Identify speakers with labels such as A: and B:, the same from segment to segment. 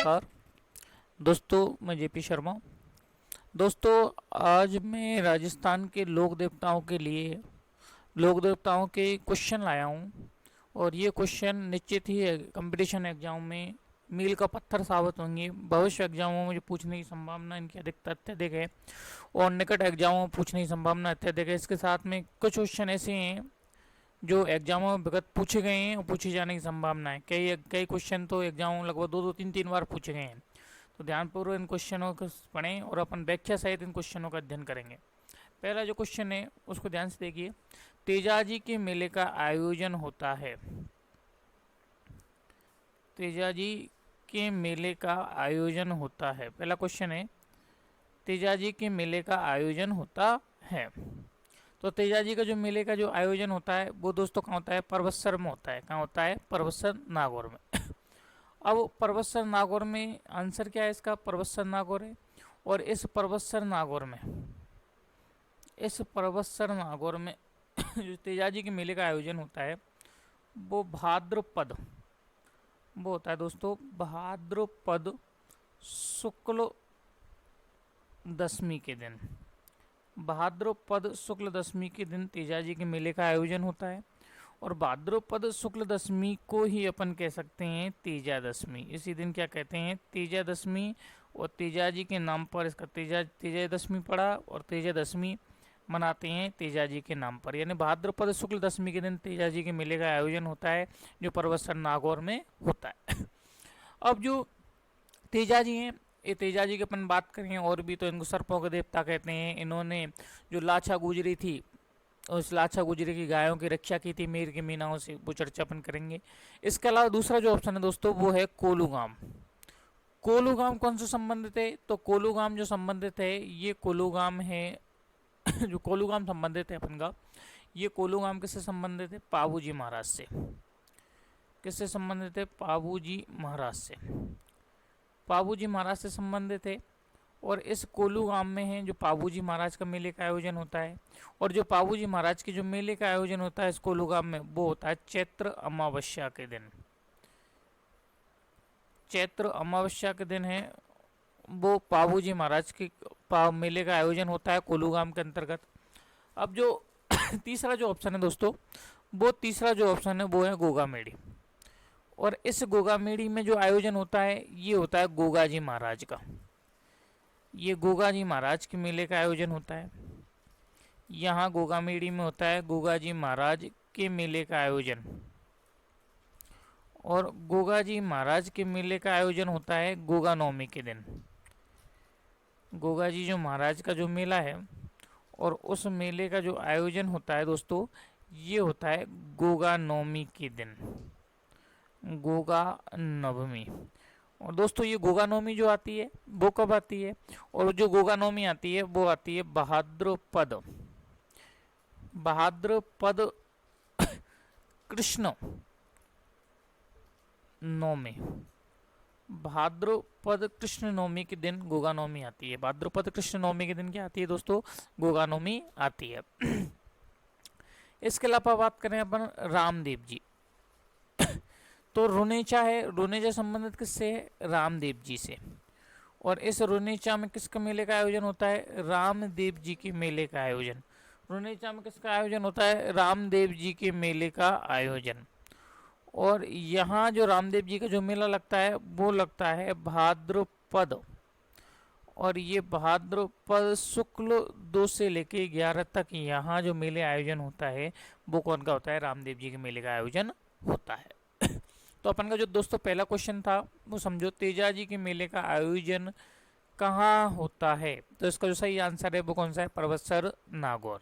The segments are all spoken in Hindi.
A: नमस्कार दोस्तों, मैं जेपी शर्मा। दोस्तों, आज मैं राजस्थान के लोक देवताओं के लिए लोक देवताओं के क्वेश्चन लाया हूँ। और ये क्वेश्चन निश्चित ही कंपटीशन एग्जाम में मील का पत्थर साबित होंगे। भविष्य एग्जामों में जो पूछने की संभावना इनकी अधिकता अत्यधिक है और निकट एग्जामों में पूछने की संभावना अत्यधिक है। इसके साथ में कुछ क्वेश्चन ऐसे हैं जो एग्जामों में विगत पूछे गए हैं और पूछे जाने की संभावना है। कई कई क्वेश्चन तो एग्जामों में लगभग दो दो तीन तीन बार पूछे गए हैं। तो ध्यानपूर्वक इन क्वेश्चनों को पढ़ें और अपन व्याख्या सहित इन क्वेश्चनों का अध्ययन करेंगे। पहला जो क्वेश्चन है उसको ध्यान से देखिए। तेजाजी के मेले का आयोजन होता है। तेजाजी के मेले का आयोजन होता है। पहला क्वेश्चन है, तेजाजी के मेले का आयोजन होता है। तो तेजाजी का जो मेले का जो आयोजन होता है वो दोस्तों कहाँ होता है? परबतसर में होता है। कहाँ होता है? परबतसर नागौर में। अब परबतसर नागौर में आंसर क्या है इसका? परबतसर नागौर है। और इस परबतसर नागौर में जो तेजाजी के मेले का आयोजन होता है वो भाद्रपद, वो होता है दोस्तों भाद्रपद शुक्ल दशमी के दिन। भाद्रपद शुक्ल दशमी के दिन तेजाजी के मेले का आयोजन होता है। और भाद्रपद शुक्ल दशमी को ही अपन कह सकते हैं तेजा दशमी। इसी दिन क्या कहते हैं? तेजा दशमी। और तेजाजी के नाम पर इसका तेजा दशमी पड़ा और तेजा दशमी मनाते हैं तेजाजी के नाम पर। यानी भाद्रपद शुक्ल दशमी के दिन तेजाजी के मेले का आयोजन होता है जो परबतसर नागौर में होता है। अब जो तेजाजी हैं, ये तेजाजी की अपन बात करें और भी तो इनको सर्पों के देवता कहते हैं। इन्होंने जो लाछा गुजरी थी उस लाछा गुजरी की गायों की रक्षा की थी मीर के मीनाओं से, वो चर्चा अपन करेंगे। इसके अलावा दूसरा जो ऑप्शन है दोस्तों वो है कोलूगाम। कोलूगाम कौन से संबंधित है? तो कोलूगाम जो संबंधित है ये कोलूगाम है जो कोलूगाम संबंधित है अपन का, ये कोलूगाम किससे संबंधित है? पाबूजी महाराज से। किससे संबंधित है? पाबूजी महाराज से। पाबूजी महाराज से संबंधित है। और इस कोलू गांव में है जो पाबूजी महाराज का मेले का आयोजन होता है। और जो पाबूजी महाराज के जो मेले का आयोजन होता है इस कोलू गांव में वो होता है चैत्र अमावस्या के दिन। चैत्र अमावस्या के दिन है वो पाबूजी महाराज के मेले का आयोजन होता है कोलू गांव के अंतर्गत। अब जो तीसरा जो ऑप्शन है दोस्तों, वो तीसरा जो ऑप्शन है वो है गोगा मेड़ी। और इस गोगा मेड़ी में जो आयोजन होता है ये होता है गोगाजी महाराज का। ये गोगाजी महाराज के मेले का आयोजन होता है। यहाँ गोगामेड़ी में होता है गोगाजी महाराज के मेले का आयोजन। और गोगाजी महाराज के मेले का आयोजन होता है गोगा नवमी के दिन। गोगाजी जो महाराज का जो मेला है और उस मेले का जो आयोजन होता है दोस्तों ये होता है गोगा नवमी के दिन, गोगा नवमी। और दोस्तों ये गोगा नवमी जो आती है वो कब आती है? और जो गोगा नवमी आती है वो आती है भाद्रपद कृष्ण नवमी। भाद्रपद कृष्ण नवमी के दिन गोगा नवमी आती है। भाद्रपद कृष्ण नवमी के दिन क्या आती है दोस्तों? गोगा नवमी आती है। इसके अलावा बात करें अपन रामदेव जी, तो रुनेचा है। रुनेचा संबंधित किससे है? रामदेव जी से। और इस रुनेचा में किसका मेले का आयोजन होता है? रामदेव जी के मेले का आयोजन। रुनेचा में किसका आयोजन होता है? रामदेव जी के मेले का आयोजन। और यहाँ जो रामदेव जी का जो मेला लगता है वो लगता है भाद्रपद। और ये भाद्रपद शुक्ल 2 से लेके 11 तक यहाँ जो मेले आयोजन होता है वो कौन का होता है? रामदेव जी के मेले का आयोजन होता है। तो अपन का जो दोस्तों पहला क्वेश्चन था वो समझो, तेजाजी के मेले का आयोजन कहाँ होता है? तो इसका जो सही आंसर है वो कौन सा है? परबतसर नागौर।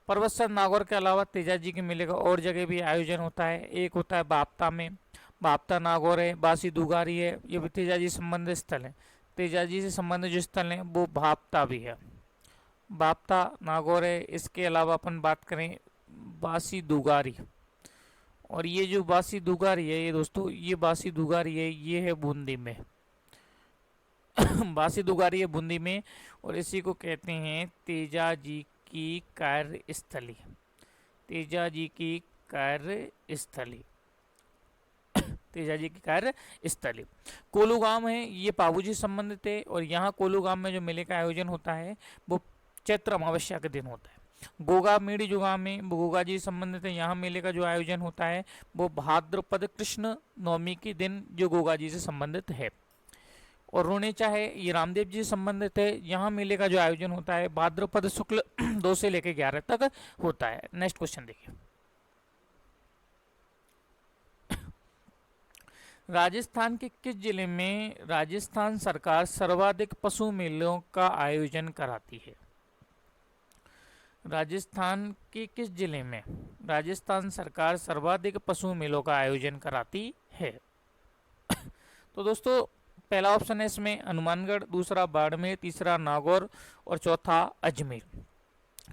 A: परबतसर नागौर के अलावा तेजाजी के मेले का और जगह भी आयोजन होता है। एक होता है बाप्ता में, बाप्ता नागौर है, बासी दुगारी है, ये भी तेजाजी संबंधित स्थल है। तेजाजी से संबंधित जो स्थल है वो भाप्ता भी है, बाप्ता नागौर है। इसके अलावा अपन बात करें बासी दुगारी, और ये जो बासी दुगारी है ये दोस्तों ये बासी दुगारी है ये है बूंदी में। बासी दुगारी है बूंदी में। और इसी को कहते हैं तेजाजी की कार्यस्थली। तेजाजी की कार्यस्थली। तेजाजी की कार्यस्थली। कोलू गांव है, ये पाबूजी से संबंधित है, और यहाँ कोलू गांव में जो मेले का आयोजन होता है वो चैत्र अमावस्या के दिन होता है। गोगा मेड़ी जो गांव में वो गोगा जी से संबंधित है, यहाँ मेले का जो आयोजन होता है वो भाद्रपद कृष्ण नवमी के दिन जो गोगा जी से संबंधित है। और रुणेचा है, ये रामदेव जी से संबंधित है, यहाँ मेले का जो आयोजन होता है भाद्रपद शुक्ल 2 से लेकर 11 तक होता है। नेक्स्ट क्वेश्चन देखिए, राजस्थान के किस जिले में राजस्थान सरकार सर्वाधिक पशु मेलों का आयोजन कराती है? राजस्थान के किस जिले में राजस्थान सरकार सर्वाधिक पशु मेलों का आयोजन कराती है? तो दोस्तों पहला ऑप्शन है इसमें हनुमानगढ़, दूसरा बाड़मेर, तीसरा नागौर और चौथा अजमेर।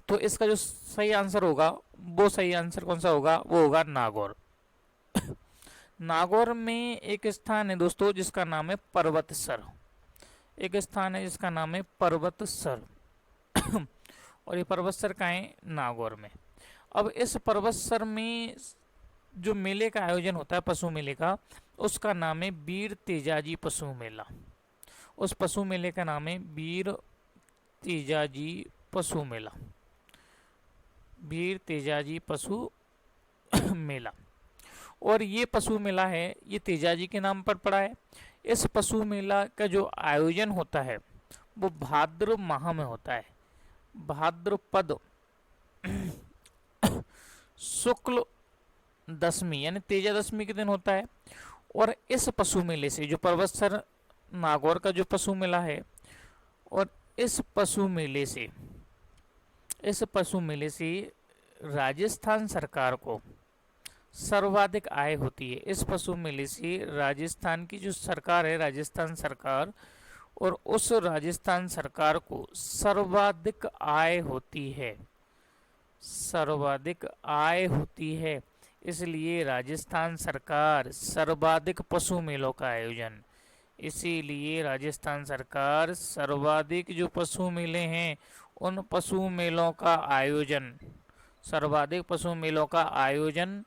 A: तो इसका जो सही आंसर होगा वो सही आंसर कौन सा होगा? वो होगा नागौर। नागौर में एक स्थान है दोस्तों जिसका नाम है पर्वतसर। एक स्थान है जिसका नाम है पर्वतसर और ये पर्वतसर कहाँ है? नागौर में। अब इस पर्वतसर में जो मेले का आयोजन होता है पशु मेले का, उसका नाम है वीर तेजाजी पशु मेला। उस पशु मेले का नाम है वीर तेजाजी पशु मेला। वीर तेजाजी पशु मेला। और ये पशु मेला है ये तेजाजी के नाम पर पड़ा है। इस पशु मेला का जो आयोजन होता है वो भाद्र माह में होता है। भाद्रपद शुक्ल दशमी यानी तेजा दशमी के दिन होता है। और इस पशु मेले से जो पर्वतसर नागौर का जो पशु मेला है, और इस पशु मेले से राजस्थान सरकार को सर्वाधिक आय होती है। इस पशु मेले से राजस्थान की जो सरकार है, राजस्थान सरकार, और उस राजस्थान सरकार को सर्वाधिक आय होती है। सर्वाधिक आय होती है, इसलिए राजस्थान सरकार सर्वाधिक पशु मेलों का आयोजन, इसीलिए राजस्थान सरकार सर्वाधिक जो पशु मेले हैं उन पशु मेलों का आयोजन, सर्वाधिक पशु मेलों का आयोजन,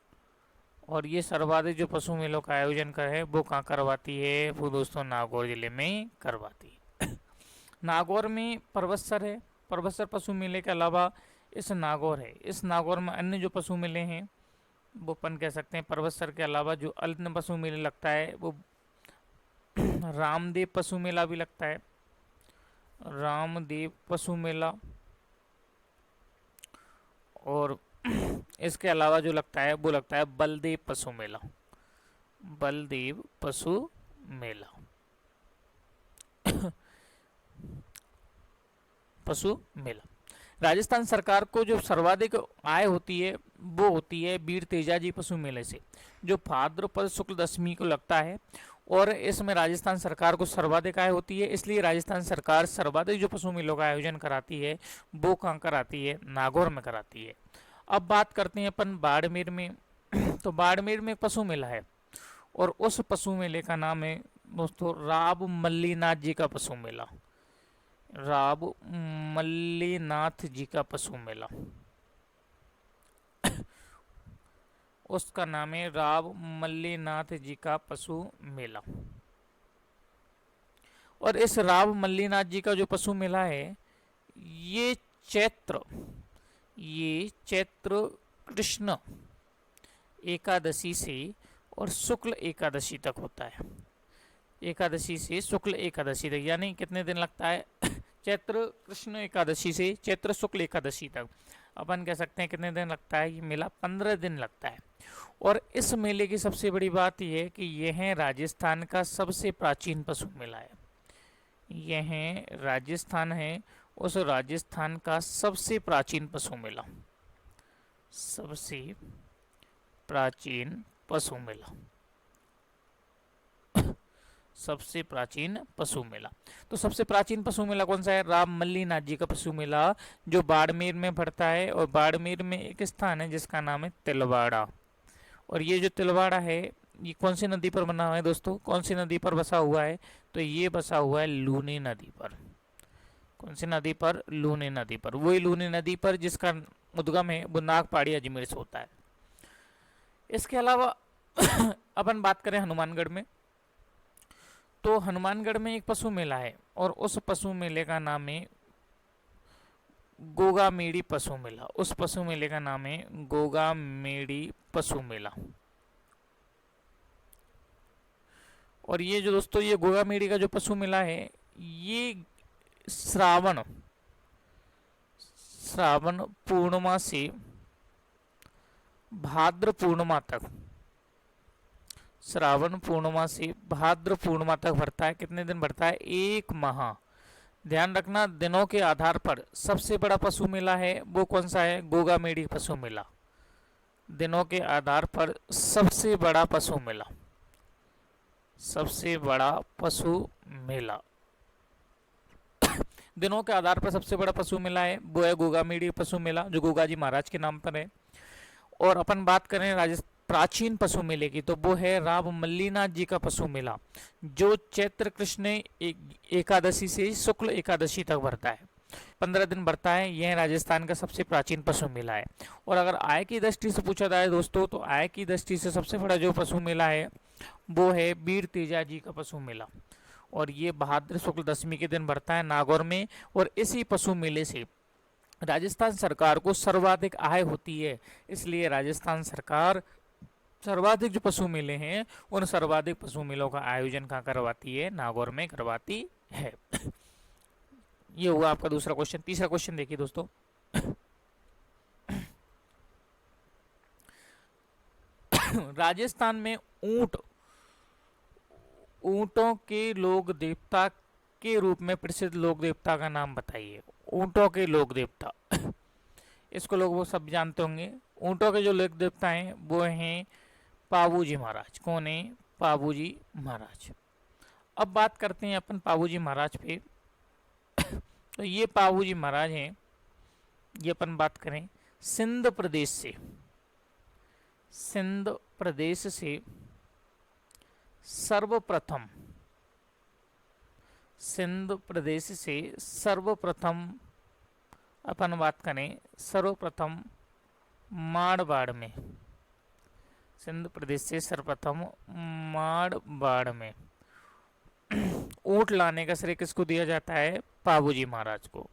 A: और ये सर्वाधिक जो पशु मेलों का आयोजन कर है वो कहाँ करवाती है? वो दोस्तों नागौर जिले में करवाती है। नागौर में पर्वतसर है। पर्वतसर पशु मेले के अलावा इस नागौर है, इस नागौर में अन्य जो पशु मेले हैं वो अपन कह सकते हैं पर्वतसर के अलावा जो अन्य पशु मेले लगता है वो रामदेव पशु मेला भी लगता है। रामदेव पशु मेला, और इसके अलावा जो लगता है वो लगता है बलदेव पशु मेला। बलदेव पशु मेला पशु मेला। राजस्थान सरकार को जो सर्वाधिक आय होती है वो होती है वीर तेजाजी पशु मेले से, जो भाद्रपद शुक्ल दशमी को लगता है। और इसमें राजस्थान सरकार को सर्वाधिक आय होती है, इसलिए राजस्थान सरकार सर्वाधिक जो पशु मेलों का आयोजन कराती है वो कहाँ कराती है? नागौर में कराती है। अब बात करते हैं अपन बाड़मेर में। तो बाड़मेर में पशु मेला है, और उस पशु मेले का नाम है दोस्तों राव मल्लीनाथ जी का पशु मेला। राव मल्लीनाथ जी का पशु मेला, उसका नाम है राव मल्लीनाथ जी का पशु मेला। और इस राव मल्लीनाथ जी का जो पशु मेला है ये चैत्र कृष्ण एकादशी से और शुक्ल एकादशी तक होता है। एकादशी से शुक्ल एकादशी तक, यानी कितने दिन लगता है? चैत्र कृष्ण एकादशी से चैत्र शुक्ल एकादशी तक अपन कह सकते हैं कितने दिन लगता है? ये मेला 15 दिन लगता है। और इस मेले की सबसे बड़ी बात यह है कि यह राजस्थान का सबसे प्राचीन पशु मेला है। यह राजस्थान है, उस राजस्थान का सबसे प्राचीन पशु मेला, सबसे प्राचीन पशु मेला, सबसे प्राचीन पशु मेला। तो सबसे प्राचीन पशु मेला कौन सा है? राम मल्लीनाथ जी का पशु मेला, जो बाड़मेर में पड़ता है। और बाड़मेर में एक स्थान है जिसका नाम है तिलवाड़ा। और ये जो तिलवाड़ा है ये कौन सी नदी पर बना हुआ है दोस्तों? कौन सी नदी पर बसा हुआ है? तो ये बसा हुआ है लूनी नदी पर। कौन सी नदी पर? लूनी नदी पर। वही लूनी नदी पर जिसका उद्गम है वो नागपाड़ी अजमेर से होता है। इसके अलावा अपन बात करें हनुमानगढ़ में, तो हनुमानगढ़ में एक पशु मेला है और उस पशु मेले का नाम है गोगामेड़ी पशु मेला। उस पशु मेले का नाम है गोगामेड़ी पशु मेला। और ये जो दोस्तों ये गोगामेड़ी का जो पशु मेला है, ये श्रावण पूर्णिमा से भाद्र पूर्णिमा तक, श्रावण पूर्णिमा से भाद्र पूर्णिमा तक भरता है। कितने दिन भरता है? 1 माह। ध्यान रखना, दिनों के आधार पर सबसे बड़ा पशु मेला है वो कौन सा है? गोगामेड़ी पशु मेला। दिनों के आधार पर सबसे बड़ा पशु मेला, सबसे बड़ा पशु मेला, दिनों के आधार पर सबसे बड़ा पशु मेला है वो है गोगामेड़ी पशु मेला, जो गोगा जी महाराज के नाम पर है। और अपन बात करें प्राचीन पशु मेले की, तो वो है राम मल्लीनाथ जी का पशु मेला, जो चैत्र कृष्ण एकादशी से शुक्ल एकादशी तक भरता है, 15 दिन भरता है। यह राजस्थान का सबसे प्राचीन पशु मेला है। और अगर आय की दृष्टि से पूछा जाए दोस्तों, तो आय की दृष्टि से सबसे बड़ा जो पशु मेला है वो है वीर तेजा जी का पशु मेला, और ये भाद्र शुक्ल दशमी के दिन भरता है नागौर में। और इसी पशु मेले से राजस्थान सरकार को सर्वाधिक आय होती है, इसलिए राजस्थान सरकार सर्वाधिक जो पशु मेले हैं उन सर्वाधिक पशु मेलों का आयोजन कहाँ करवाती है? नागौर में करवाती है। ये हुआ आपका दूसरा क्वेश्चन। तीसरा क्वेश्चन देखिए दोस्तों, राजस्थान में ऊंटों के लोक देवता के रूप में प्रसिद्ध लोक देवता का नाम बताइए। ऊंटों के लोक देवता, इसको लोग वो सब जानते होंगे। ऊंटों के जो लोक देवता हैं वो हैं पाबूजी महाराज। कौन है? पाबूजी महाराज। अब बात करते हैं अपन पाबूजी महाराज पे। तो ये पाबूजी महाराज हैं, ये अपन बात करें सिंध प्रदेश से, सिंध प्रदेश से सर्वप्रथम, सिंध प्रदेश से सर्वप्रथम अपन बात करें सर्वप्रथम मारवाड़ में, सिंध प्रदेश से सर्वप्रथम मारवाड़ में ऊंट लाने का श्रेय किसको दिया जाता है? पाबूजी महाराज को।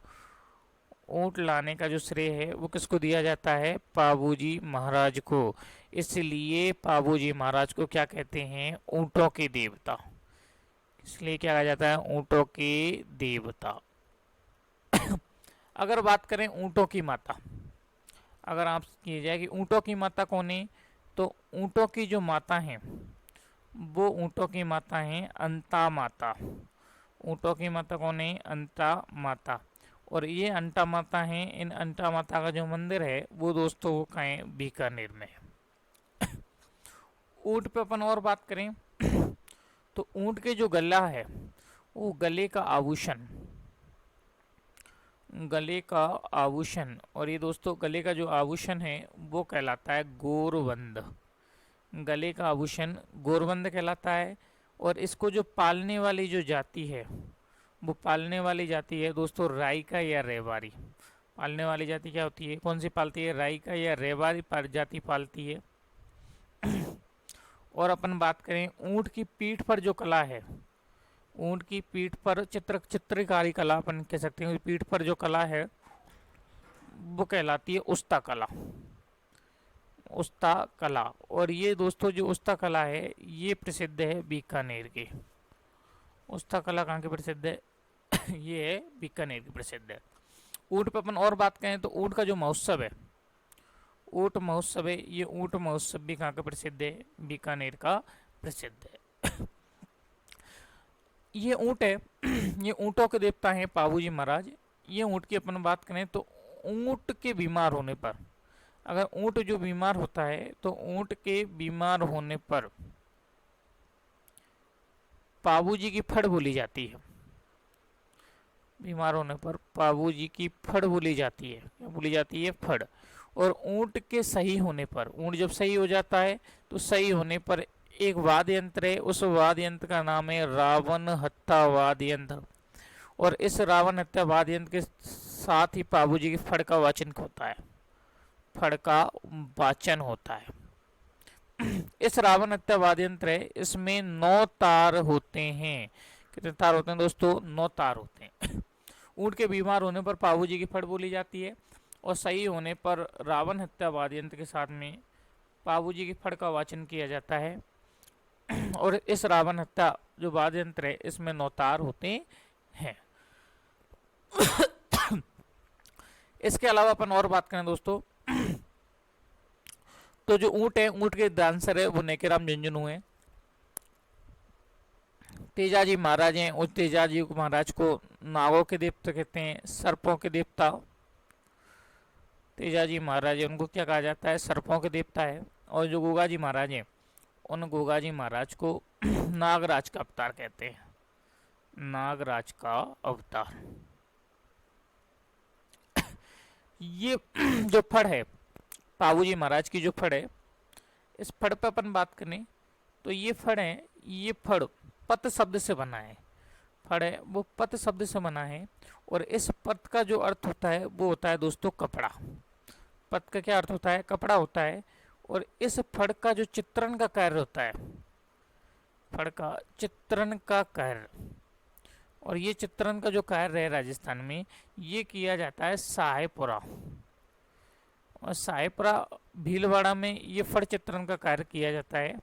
A: ऊंट लाने का जो श्रेय है वो किसको दिया जाता है? पाबूजी महाराज को। इसलिए पाबूजी महाराज को क्या कहते हैं? ऊंटों के देवता। इसलिए क्या कहा जाता है? ऊंटों के देवता। अगर बात करें ऊंटों की माता, अगर आप किया जाए कि ऊंटों की माता कौन है, तो ऊंटों की जो माता हैं वो ऊंटों की माता हैं अंता माता। ऊंटों की माता कौन है? अंता माता। और ये अंटा माता हैं, इन अंटा माता का जो मंदिर है वो दोस्तों वो कहाँ है? बीकानेर में है। ऊंट पे अपन और बात करें तो ऊंट के जो गला है वो गले का आभूषण, गले का आभूषण, और ये दोस्तों गले का जो आभूषण है वो कहलाता है गोरबंद। गले का आभूषण गोरबंद कहलाता है। और इसको जो पालने वाली जो जाति है, वो पालने वाली जाति है दोस्तों राइका या रेवारी। पालने वाली जाति क्या होती है? कौन सी पालती है? राइका या रेवारी जाति पालती है। और अपन बात करें ऊंट की पीठ पर जो कला है, ऊंट की पीठ पर चित्रकारी कला अपन कह सकते हैं, पीठ पर जो कला है वो कहलाती है उस्ता कला, उस्ता कला। और ये दोस्तों जो उस्ता कला है ये प्रसिद्ध है बीकानेर की। उस्ता कला कहाँ की प्रसिद्ध है? ये है बीकानेर की प्रसिद्ध है। ऊंट पर अपन और बात करें तो ऊंट का जो महोत्सव है, ऊंट महोत्सव है, ये ऊंट महोत्सव भी कहाँ का प्रसिद्ध है? बीकानेर का प्रसिद्ध है। ये ऊंट है, ये ऊंटों के देवता हैं पाबूजी महाराज। ये ऊंट की अपन बात करें तो ऊंट के बीमार होने पर, अगर ऊंट जो बीमार होता है तो ऊंट के बीमार होने पर पाबूजी की फड़ बोली जाती है। बीमार होने पर पाबूजी की फड़ बोली जाती है। क्या बोली जाती है? फड़। और ऊंट के सही होने पर, ऊंट जब सही हो जाता है तो सही होने पर एक वाद्य यंत्र है, उस वाद्य यंत्र का नाम है रावण हत्था वाद्य यंत्र। और इस रावण हत्या वाद्य यंत्र के साथ ही पाबूजी की फड़ का वाचन होता है, फड़ का वाचन होता है। इस रावण हत्या वाद्य यंत्र है, इसमें 9 तार होते हैं। कितने तार होते हैं दोस्तों? 9 तार होते हैं। ऊंट के बीमार होने पर पाबू जी की फट बोली जाती है, और सही होने पर रावण हत्या वाद्य यंत्र के साथ में पाबू जी की फट का वाचन किया जाता है। और इस रावण हत्या जो वाद्य यंत्र है, इसमें 9 तार होते हैं। इसके अलावा अपन और बात करें दोस्तों, तो जो ऊंट है, ऊंट के डांसर है वो नेकेराम झुंझुनू है। तेजाजी महाराज हैं, उस तेजाजी महाराज को नागों के देवता कहते हैं, सर्पों के देवता। तेजाजी महाराज उनको क्या कहा जाता है? सर्पों के देवता है। और जो गोगाजी महाराज हैं, उन गोगाजी महाराज को नागराज का अवतार कहते हैं, नागराज का अवतार। ये जो फड़ है, पाबूजी महाराज की जो फड़ है, इस फड़ पर अपन बात करें तो ये फड़ है, ये फड़ पत शब्द से बना है। फड़ है वो पत शब्द से बना है, और इस पत का जो अर्थ होता है वो होता है दोस्तों कपड़ा। पत का क्या अर्थ होता है? कपड़ा होता है। और इस फड़ का जो चित्रण का कार्य होता है, फड़ का चित्रण का कार्य, और ये चित्रण का जो कार्य है राजस्थान में, ये किया जाता है साहेपुरा। और साहेपुरा भीलवाड़ा में ये फड़ चित्रण का कार्य किया जाता है।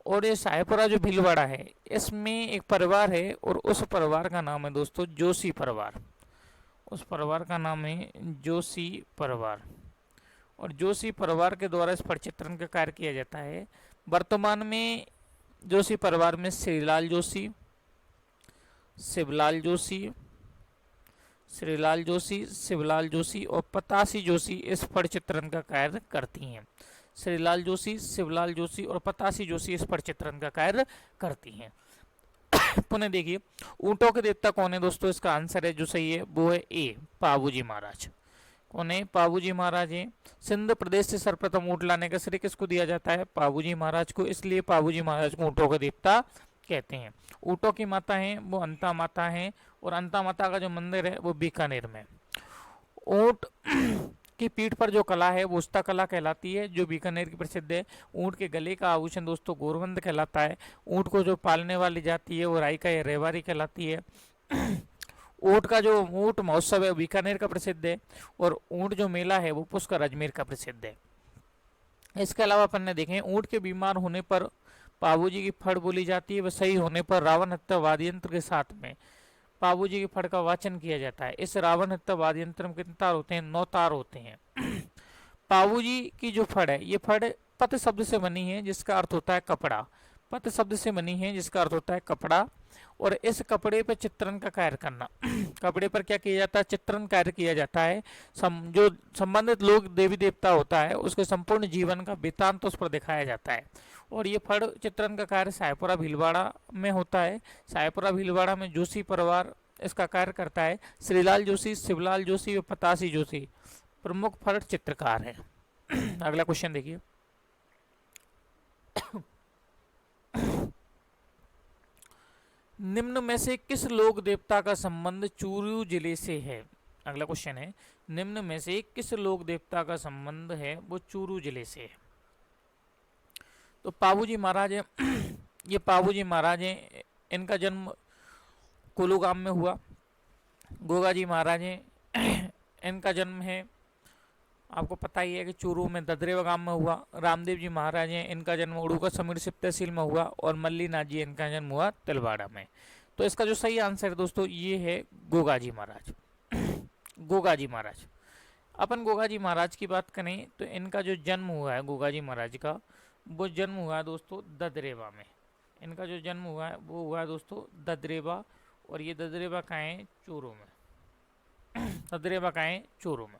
A: और ये साहेपुरा जो भीलवाड़ा है, इसमें एक परिवार है, और उस परिवार का नाम है दोस्तों जोशी परिवार। उस परिवार का नाम है जोशी परिवार। और जोशी परिवार के द्वारा इस फड़ चित्रण का कार्य किया जाता है। वर्तमान में जोशी परिवार में श्रीलाल जोशी, शिवलाल जोशी, श्रीलाल जोशी, शिवलाल जोशी और पतासी जोशी इस फड़ चित्रण का कार्य करती हैं। श्रीलाल जोशी, शिवलाल जोशी और पतासी जोशी इस फड़ चित्रण का कार्य करती हैं। पुनः देखिए, ऊंटों के देवता कौन है दोस्तों? इसका आंसर है जो सही है वो है ए, पाबूजी महाराज। कौन है? पाबूजी महाराज हैं। सिंध प्रदेश से सर्वप्रथम ऊंट लाने का श्रेय किसको दिया जाता है? पाबूजी महाराज को। इसलिए पाबूजी महाराज को ऊंटों का देवता कहते हैं। ऊंटों की माता है वो अंता माता है, और अंता माता का जो मंदिर है वो बीकानेर में। ऊंट की पीठ पर जो कला है वो उस्ता कला कहलाती है, जो बीकानेर की प्रसिद्ध है। ऊंट के गले का आभूषण दोस्तों गोरबंद कहलाता है। ऊंट को जो पालने वाली जाती है वो रायका या रेवारी कहलाती है। ऊंट का जो ऊंट महोत्सव है बीकानेर का प्रसिद्ध है, और ऊंट जो मेला है वो पुष्कर अजमेर का प्रसिद्ध है। इसके अलावा अपन ने देखें, ऊंट के बीमार होने पर पाबूजी की फड़ बोली जाती है, वह सही होने पर रावण हत्या वाद्य यंत्र के साथ में पाबूजी की फड़ का वाचन किया जाता है। इस रावण हत्या वाद्य यंत्र में कितने तार होते हैं? 9 तार होते हैं। पाबूजी की जो फड़ है, ये फड़ पत शब्द से बनी है जिसका अर्थ होता है कपड़ा। पत शब्द से बनी है जिसका अर्थ होता है कपड़ा, और इस कपड़े पर चित्रण का कार्य करना। कपड़े पर क्या किया जाता है? चित्रण कार्य किया जाता है। जो संबंधित लोग देवी देवता होता है उसके संपूर्ण जीवन का वृत्तांत उस पर दिखाया जाता है। और ये फड़ चित्रण का कार्य साहेपुरा भीलवाड़ा में होता है। साहेपुरा भीलवाड़ा में जोशी परिवार इसका कार्य करता है। श्रीलाल जोशी, शिवलाल जोशी और पतासी जोशी प्रमुख फड़ चित्रकार हैं। अगला क्वेश्चन देखिए, निम्न में से किस लोक देवता का संबंध चूरू जिले से है? अगला क्वेश्चन है, निम्न में से किस लोक देवता का संबंध है वो चूरू जिले से है? तो पाबूजी महाराज है। ये पाबूजी महाराज हैं, इनका जन्म कोलूगाम में हुआ। गोगाजी महाराज हैं, इनका जन्म है आपको पता ही है कि चूरू में ददरेवा गांव में हुआ। रामदेव जी महाराज हैं, इनका जन्म उड़ूका समीर सिप तहसील में हुआ। और मल्लीनाथ जी, इनका जन्म हुआ तिलवाड़ा में। तो इसका जो सही आंसर है दोस्तों ये है गोगाजी महाराज। गोगाजी महाराज। अपन गोगाजी महाराज की बात करें तो इनका जो जन्म हुआ है गोगाजी महाराज का, वो जन्म हुआ है दोस्तों ददरेवा में। इनका जो जन्म हुआ है वो हुआ है दोस्तों ददरेवा, और ये ददरेवा कहाँ है? चूरू में। ददरेवा कहाँ है? चूरू में।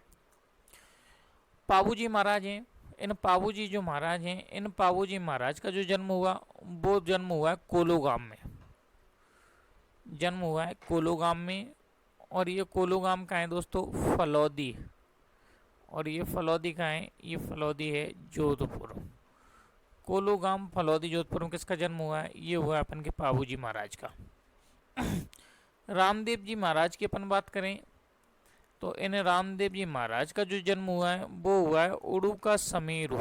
A: पाबूजी महाराज हैं, इन पाबूजी जो महाराज हैं, इन पाबूजी महाराज का जो जन्म हुआ वो जन्म हुआ है कोलोगाम में। जन्म हुआ है कोलोगाम में, और ये कोलोगाम कहाँ है दोस्तों? फलौदी। और ये फलौदी कहाँ है? ये फलौदी है जोधपुर। कोलोगाम, फलौदी, जोधपुर में किसका जन्म हुआ है? ये हुआ है अपन के पाबूजी महाराज का। रामदेव जी महाराज की अपन बात करें तो इन रामदेव जी महाराज का जो जन्म हुआ है वो हुआ है उड़ूका समीरू।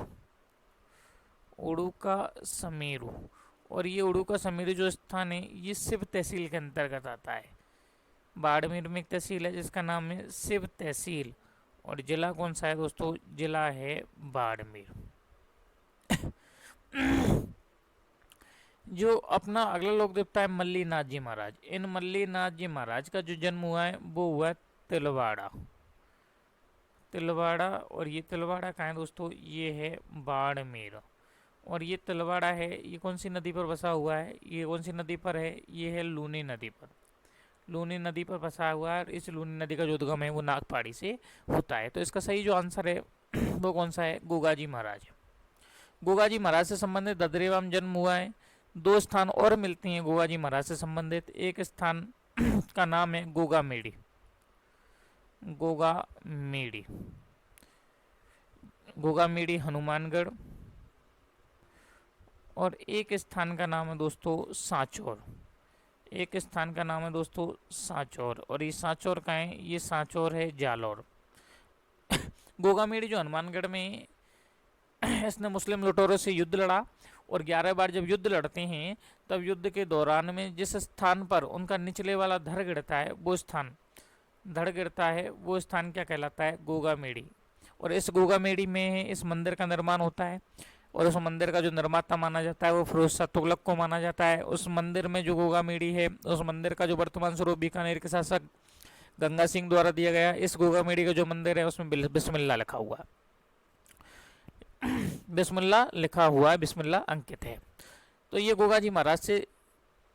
A: उड़ुका समीरू। और ये उड़ुका समीरू जो स्थान है ये सिव तहसील के अंतर्गत आता है। बाड़मेर में एक तहसील है जिसका नाम है सिव तहसील, और जिला कौन सा है दोस्तों, जिला है बाड़मेर। जो अपना अगला लोक देवता है मल्लीनाथ जी महाराज। इन मल्लीनाथ जी महाराज का जो जन्म हुआ है वो हुआ है तिलवाड़ा। तिलवाड़ा, और ये तिलवाड़ा कहाँ है दोस्तों, ये है बाड़मेर। और ये तिलवाड़ा है ये कौन सी नदी पर बसा हुआ है, ये कौन सी नदी पर है, ये है लूनी नदी पर। लूनी नदी पर बसा हुआ है। इस लूनी नदी का जो उद्गम है वो नागपाड़ी से होता है। तो इसका सही जो आंसर है वो कौन सा है, गोगाजी महाराज। गोगाजी महाराज से संबंधित ददरेवा में जन्म हुआ है। दो स्थान और मिलती हैं गोगाजी महाराज से संबंधित। एक स्थान का नाम है गोगामेड़ी, गोगामेड़ी, गोगामेड़ी हनुमानगढ़। और एक स्थान का नाम है दोस्तों सांचौर। एक स्थान का नाम है दोस्तों सांचौर, और ये सांचौर का है, ये सांचौर है जालौर। गोगामेड़ी जो हनुमानगढ़ में इसने मुस्लिम लुटेरों से युद्ध लड़ा, और 11 बार जब युद्ध लड़ते हैं तब युद्ध के दौरान में जिस स्थान पर उनका निचले वाला धड़ गिरता है वो स्थान, धड़ गिरता है वो स्थान क्या कहलाता है, गोगामेड़ी। और इस गोगामेड़ी में इस मंदिर का निर्माण होता है, और उस मंदिर का जो निर्माता माना जाता है वो फिरोज शाह तुगलक को माना जाता है। उस मंदिर में जो गोगामेड़ी है, उस मंदिर का जो वर्तमान स्वरूप बीकानेर के शासक गंगा सिंह द्वारा दिया गया। इस गोगामेड़ी का जो मंदिर है उसमें बिस्मिल्लाह लिखा हुआ है, बिस्मिल्लाह लिखा हुआ है, बिस्मिल्लाह अंकित है। तो ये गोगाजी महाराज से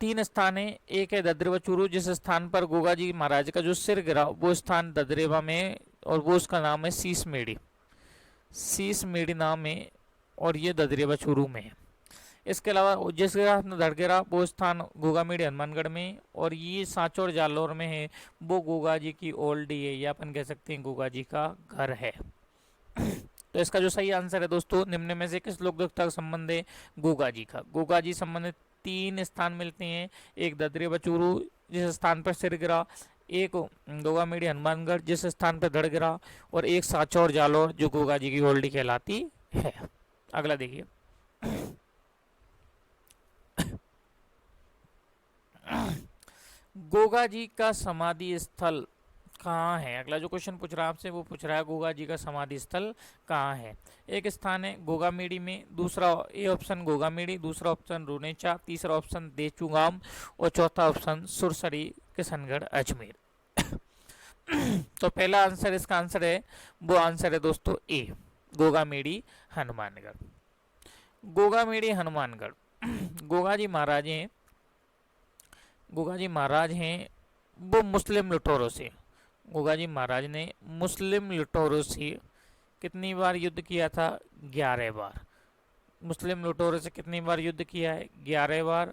A: 3 स्थान है। एक है ददरेवा चूरू, जिस स्थान पर गोगाजी महाराज का जो सिर गिरा वो स्थान ददरेवा में, और वो उसका नाम है शीशमेड़ी, शीशमेड़ी नाम है, और ये ददरेवा चूरू में है। इसके अलावा जिस धड़ गिरा वो स्थान गोगामेड़ी हनुमानगढ़ में, और ये सांचौर जालौर में है, वो गोगाजी की ओल्डी है, या अपन कह सकते हैं गोगाजी का घर है। तो इसका जो सही आंसर है दोस्तों, निम्न में से किस लोक देवता का संबंध है, गोगाजी का। गोगाजी संबंधित 3 स्थान मिलते हैं। एक ददरेवा चूरू जिस स्थान पर सिर गिरा, एक गोगामेड़ी हनुमानगढ़ जिस स्थान पर धड़ गिरा, और एक सांचौर जालौर जो गोगाजी की ओल्डी कहलाती है। अगला देखिए, गोगाजी का समाधि स्थल कहाँ है। अगला जो क्वेश्चन पूछ रहा है आपसे वो पूछ रहा है गोगाजी का समाधि स्थल कहाँ है। एक स्थान है गोगामेड़ी में, दूसरा ए ऑप्शन गोगामेड़ी, दूसरा ऑप्शन रुनेचा, तीसरा ऑप्शन देचुगाम, और चौथा ऑप्शन सुरसरी किशनगढ़ अजमेर। तो पहला आंसर इसका आंसर है, वो आंसर है दोस्तों ए, गोगामेड़ी हनुमानगढ़। गोगामेड़ी हनुमानगढ़ गोगाजी महाराज हैं, गोगाजी महाराज हैं वो मुस्लिम लुटेरों से, गोगाजी महाराज ने मुस्लिम लुटेरों से कितनी बार युद्ध किया था, 11 बार। मुस्लिम लुटेरों से कितनी बार युद्ध किया है, 11 बार।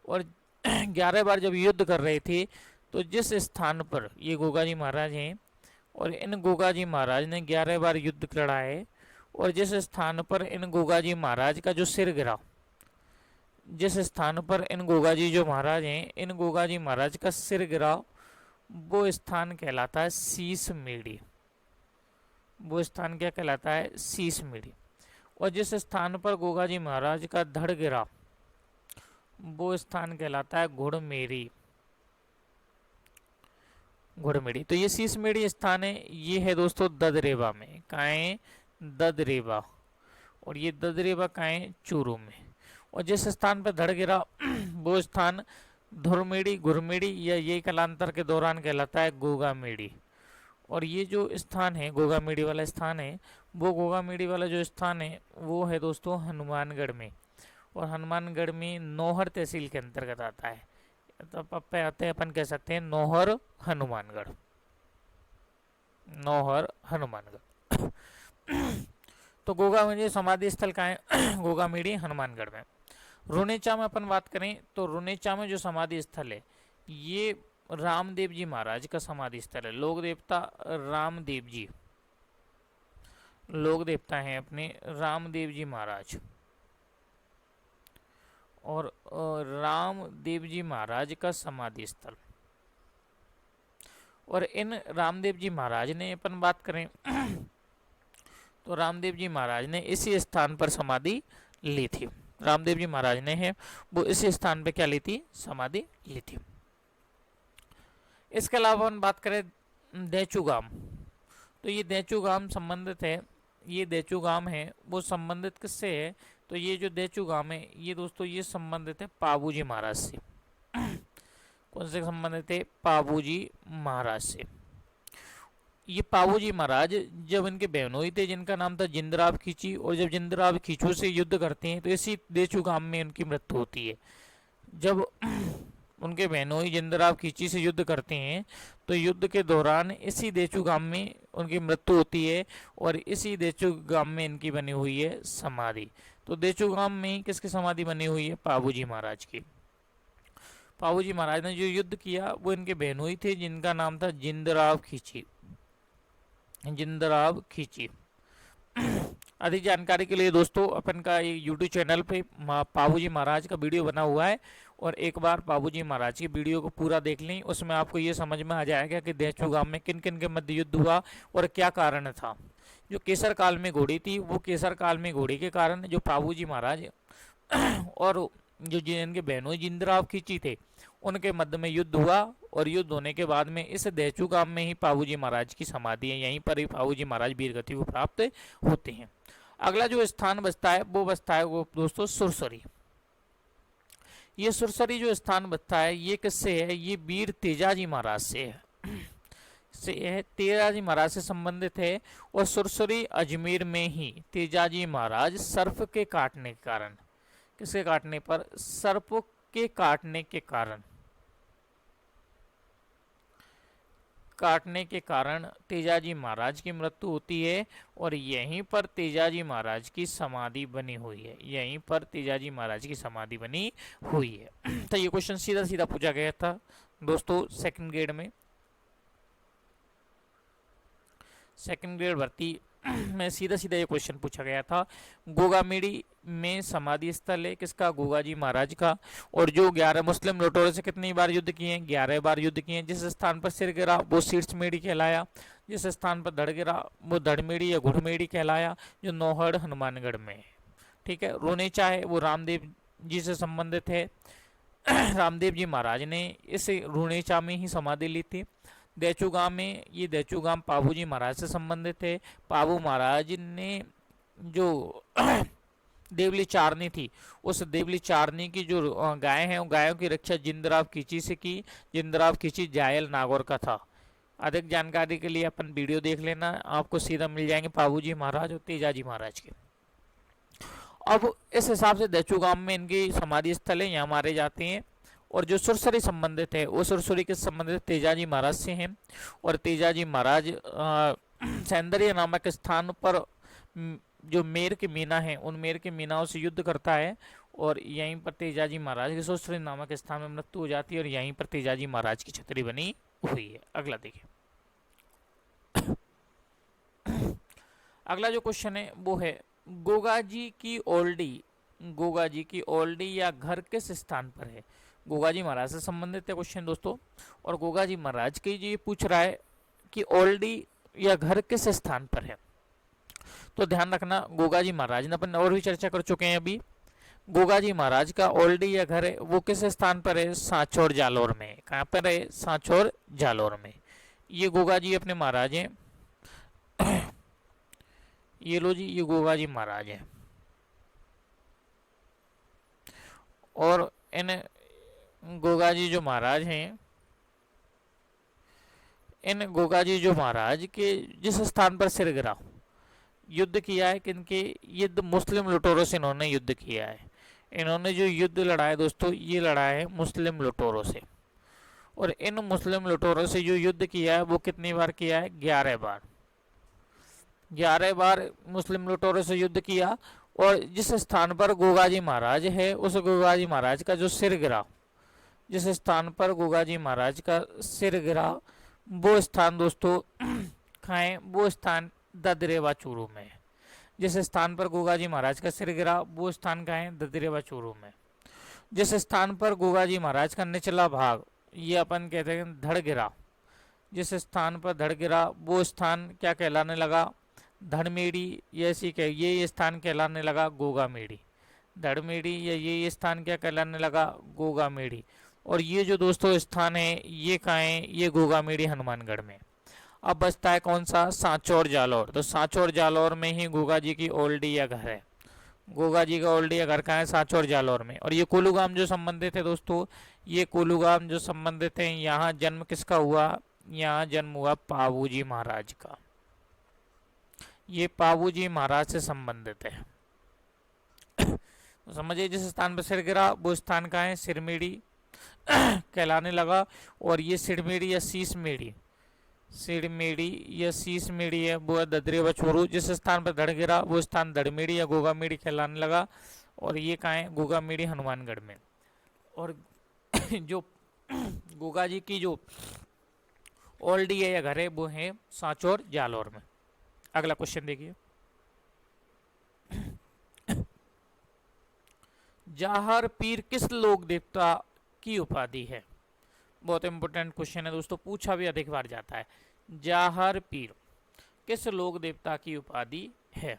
A: और 11 बार जब युद्ध कर रहे थे तो जिस स्थान पर ये गोगाजी महाराज हैं, और इन गोगाजी महाराज ने 11 बार युद्ध लड़ा है, और जिस स्थान पर इन गोगाजी महाराज का जो सिर गिरा, जिस स्थान पर इन गोगाजी जो महाराज हैं, इन गोगाजी महाराज का सिर गिरा, वो स्थान कहलाता है शीशमेड़ी। वो स्थान क्या कहलाता है, शीशमेड़ी। और जिस स्थान पर गोगाजी महाराज का धड़ गिरा वो स्थान कहलाता है घुड़मेरी, घुड़मेड़ी। तो ये शीशमेड़ी स्थान है, ये है दोस्तों ददरेवा में, कहाँ है, ददरेवा। और ये ददरेवा कहाँ है, चूरू में। और जिस स्थान पर धड़ गिरा वो स्थान धुरमेड़ी, घुरमेड़ी, या ये कालांतर के दौरान कहलाता है गोगामेड़ी। और ये जो स्थान है गोगामेड़ी वाला स्थान है, वो गोगामेड़ी वाला जो स्थान है वो है दोस्तों हनुमानगढ़ में, और हनुमानगढ़ में नौहर तहसील के अंतर्गत आता है। तो पप्पे आते हैं, अपन कह सकते हैं नौहर हनुमानगढ़, नौहर हनुमानगढ़। तो गोगामेड़ी समाधि स्थल कहाँ है, गोगामेड़ी हनुमानगढ़ में। रुनेचा में अपन बात करें तो रुनेचा में जो समाधि स्थल है ये रामदेव जी महाराज का समाधि स्थल है। लोक देवता रामदेव जी, लोक देवता हैं अपने रामदेव जी महाराज, और रामदेव जी महाराज का समाधि स्थल। और इन रामदेव जी महाराज ने अपन बात करें तो रामदेव जी महाराज ने इसी स्थान पर समाधि ली थी। रामदेव जी महाराज ने है वो इस स्थान पे क्या ली थी, समाधि ली थी। इसके अलावा हम बात करें देचुगाम, तो ये देचुगाम संबंधित है, ये देचुगाम है वो संबंधित किससे है, तो ये जो देचुगाम है ये दोस्तों ये संबंधित है पाबूजी महाराज से। कौन से संबंधित है, पाबूजी महाराज से। ये पाबूजी महाराज जब इनके बहनोई थे जिनका नाम था जिंदराव खींची, और जब जिंदराव खींचू से युद्ध करते हैं तो इसी देचुगाम में उनकी मृत्यु होती है। जब उनके बहनोई जिंदराव खींची से युद्ध करते हैं तो युद्ध के दौरान इसी देचुगाम में उनकी मृत्यु होती है, और इसी देचुगाम में इनकी बनी हुई है समाधि। तो देचुगाम में किसकी समाधि बनी हुई है, पाबूजी महाराज की। पाबूजी महाराज ने जो युद्ध किया वो इनके बहनोई थे जिनका नाम था जिंदराव खींची, जिंदराव खींची। अधिक जानकारी के लिए दोस्तों अपन का ये यूट्यूब चैनल पे पाबूजी महाराज का वीडियो बना हुआ है, और एक बार पाबूजी महाराज की वीडियो को पूरा देख लें, उसमें आपको ये समझ में आ जाएगा कि देचुगाम में किन किन के मध्य युद्ध हुआ और क्या कारण था। जो केसर काल में घोड़ी थी वो केसर काल में घोड़ी के कारण जो पाबूजी महाराज और जो जिनके बहनों जिंदराव खींची थे उनके मध्य में युद्ध हुआ, और युद्ध होने के बाद में इस देचुगाम में ही पाबूजी महाराज की समाधि है, यहीं पर ही पाबूजी महाराज वीरगति को प्राप्त होते हैं। अगला जो स्थान बचता है वो बचता है वो दोस्तों सुरसरी। ये सुरसरी जो स्थान बचता है ये किससे है, ये वीर तेजाजी महाराज से है, तेजाजी महाराज से संबंधित है। और सुरसरी अजमेर में ही तेजाजी महाराज सर्प के काटने के कारण, किसके काटने पर, सर्प के काटने के कारण तेजाजी महाराज की मृत्यु होती है, और यहीं पर तेजाजी महाराज की समाधि बनी हुई है, यहीं पर तेजाजी महाराज की समाधि बनी हुई है। तो ये क्वेश्चन सीधा सीधा पूछा गया था दोस्तों सेकंड ग्रेड में, सेकंड ग्रेड भर्ती में सीधा सीधा ये क्वेश्चन पूछा गया था। गोगामेड़ी में समाधि स्थल है किसका, गोगाजी महाराज का। और जो 11 मुस्लिम लुटेरों से कितनी बार युद्ध किए हैं, 11 बार युद्ध किए हैं। जिस स्थान पर सिर गिरा वो शीर्षमेड़ी कहलाया, जिस स्थान पर धड़ गिरा वो धड़मेड़ी या घुड़मेड़ी कहलाया, जो नौहड़ हनुमानगढ़ में है। ठीक है, रोनेचा है वो रामदेव जी से संबंधित है। रामदेव जी महाराज ने इस रोनेचा में ही समाधि ली थी। देचुगाम में, ये देचुगाम पाबूजी महाराज से संबंधित है। पाबू महाराज ने जो देवली चारनी थी उस देवली चारनी की जो गाय हैं, गायों की रक्षा जिंदराव खींची से की। जिंदराव खींची जायल नागौर का था। अधिक जानकारी के लिए अपन वीडियो देख लेना, आपको सीधा मिल जाएंगे पाबूजी महाराज और तेजाजी महाराज के। अब इस हिसाब से देचुगाम में इनकी समाधि स्थल है, यहाँ मारे जाते हैं। और जो सुरसरी संबंधित है वो सुरसरी के संबंधित तेजाजी महाराज से हैं। और तेजाजी महाराज सौंदर्य नामक स्थान पर जो मेर के मीना है उन मेर के मीनाओं से युद्ध करता है, और यहीं पर तेजाजी महाराज की सुरसरी नामक स्थान में मृत्यु हो जाती है, और यहीं पर तेजाजी महाराज की छतरी बनी हुई है। अगला देखिए, अगला जो क्वेश्चन है वो है गोगाजी की ओल्डी। गोगाजी की ओल्डी या घर किस स्थान पर है, गोगाजी महाराज से संबंधित है क्वेश्चन दोस्तों। और गोगाजी महाराज की जी पूछ रहा है कि ओल्डी या घर किस स्थान पर है। तो ध्यान रखना, गोगाजी महाराज ने अपन और भी चर्चा कर चुके हैं अभी। गोगाजी महाराज का ओल्डी या घर है वो किस स्थान पर है, सांचौर जालौर में। कहाँ पर है, सांचौर जालौर में। ये गोगाजी अपने महाराज हैं। ये लो जी, ये गोगाजी महाराज है। और इन गोगाजी जो महाराज हैं, इन गोगाजी जो महाराज के जिस स्थान पर सिर गिरा, युद्ध किया है किनके, युद्ध मुस्लिम लुटेरों से इन्होंने युद्ध किया है। इन्होंने जो युद्ध लड़ा है दोस्तों ये लड़ा है मुस्लिम लुटेरों से। और इन मुस्लिम लुटेरों से जो युद्ध किया है वो कितनी बार किया है, 11 बार। 11 बार मुस्लिम लुटेरों से युद्ध किया। और जिस स्थान पर गोगाजी महाराज है उस गोगाजी महाराज का जो सिर गिरा, जिस स्थान पर गोगाजी महाराज का सिर गिरा वो स्थान दोस्तों खाएं, वो स्थान ददरेवा चूरू में। जिस स्थान पर गोगाजी महाराज का सिर गिरा वो स्थान कहाँ है, ददरेवा चूरू में। जिस स्थान पर गोगाजी महाराज का निचला भाग, ये अपन कहते हैं धड़ गिरा, जिस स्थान पर धड़ गिरा वो स्थान क्या कहलाने लगा, धड़मेड़ी। ये स्थान कहलाने लगा गोगामेड़ी। धड़मेड़ी, या ये स्थान क्या कहलाने लगा, गोगामेड़ी। और ये जो दोस्तों स्थान है ये कहाँ है, ये गोगामेड़ी हनुमानगढ़ में। अब बचता है कौन सा, सांचौर जालौर। तो सांचौर जालौर में ही गोगा जी की ओल्डी या घर है। गोगा जी का ओल्डी या घर कहाँ है, सांचौर जालौर में। और ये कोलूगाम जो संबंधित है दोस्तों, ये कोलूगाम जो संबंधित है, यहाँ जन्म किसका हुआ, यहाँ जन्म हुआ पाबूजी महाराज का। ये पाबूजी महाराज से संबंधित है। तो समझिए जिस स्थान पर सिर गिरा वो स्थान कहाँ है, सिरमेड़ी कहलाने लगा। और ये सिरमेड़ी या शीशमेड़ी, सिरमेड़ी या शीशमेड़ी है, वो है ददरे व चोरू। जिस स्थान पर धड़ गिरा वो स्थान धड़मेड़ी या गोगामेड़ी कहलाने लगा। और ये कहाँ है, गोगामेड़ी हनुमानगढ़ में। और जो गोगा जी की जो ओल्डी है या घर है वो है सांचौर जालौर में। अगला क्वेश्चन देखिए, जाहर पीर किस लोक देवता की उपाधि है। बहुत इंपॉर्टेंट क्वेश्चन है दोस्तों, पूछा भी अधिक बार जाता है। जाहर पीर किस लोक देवता की उपाधि है।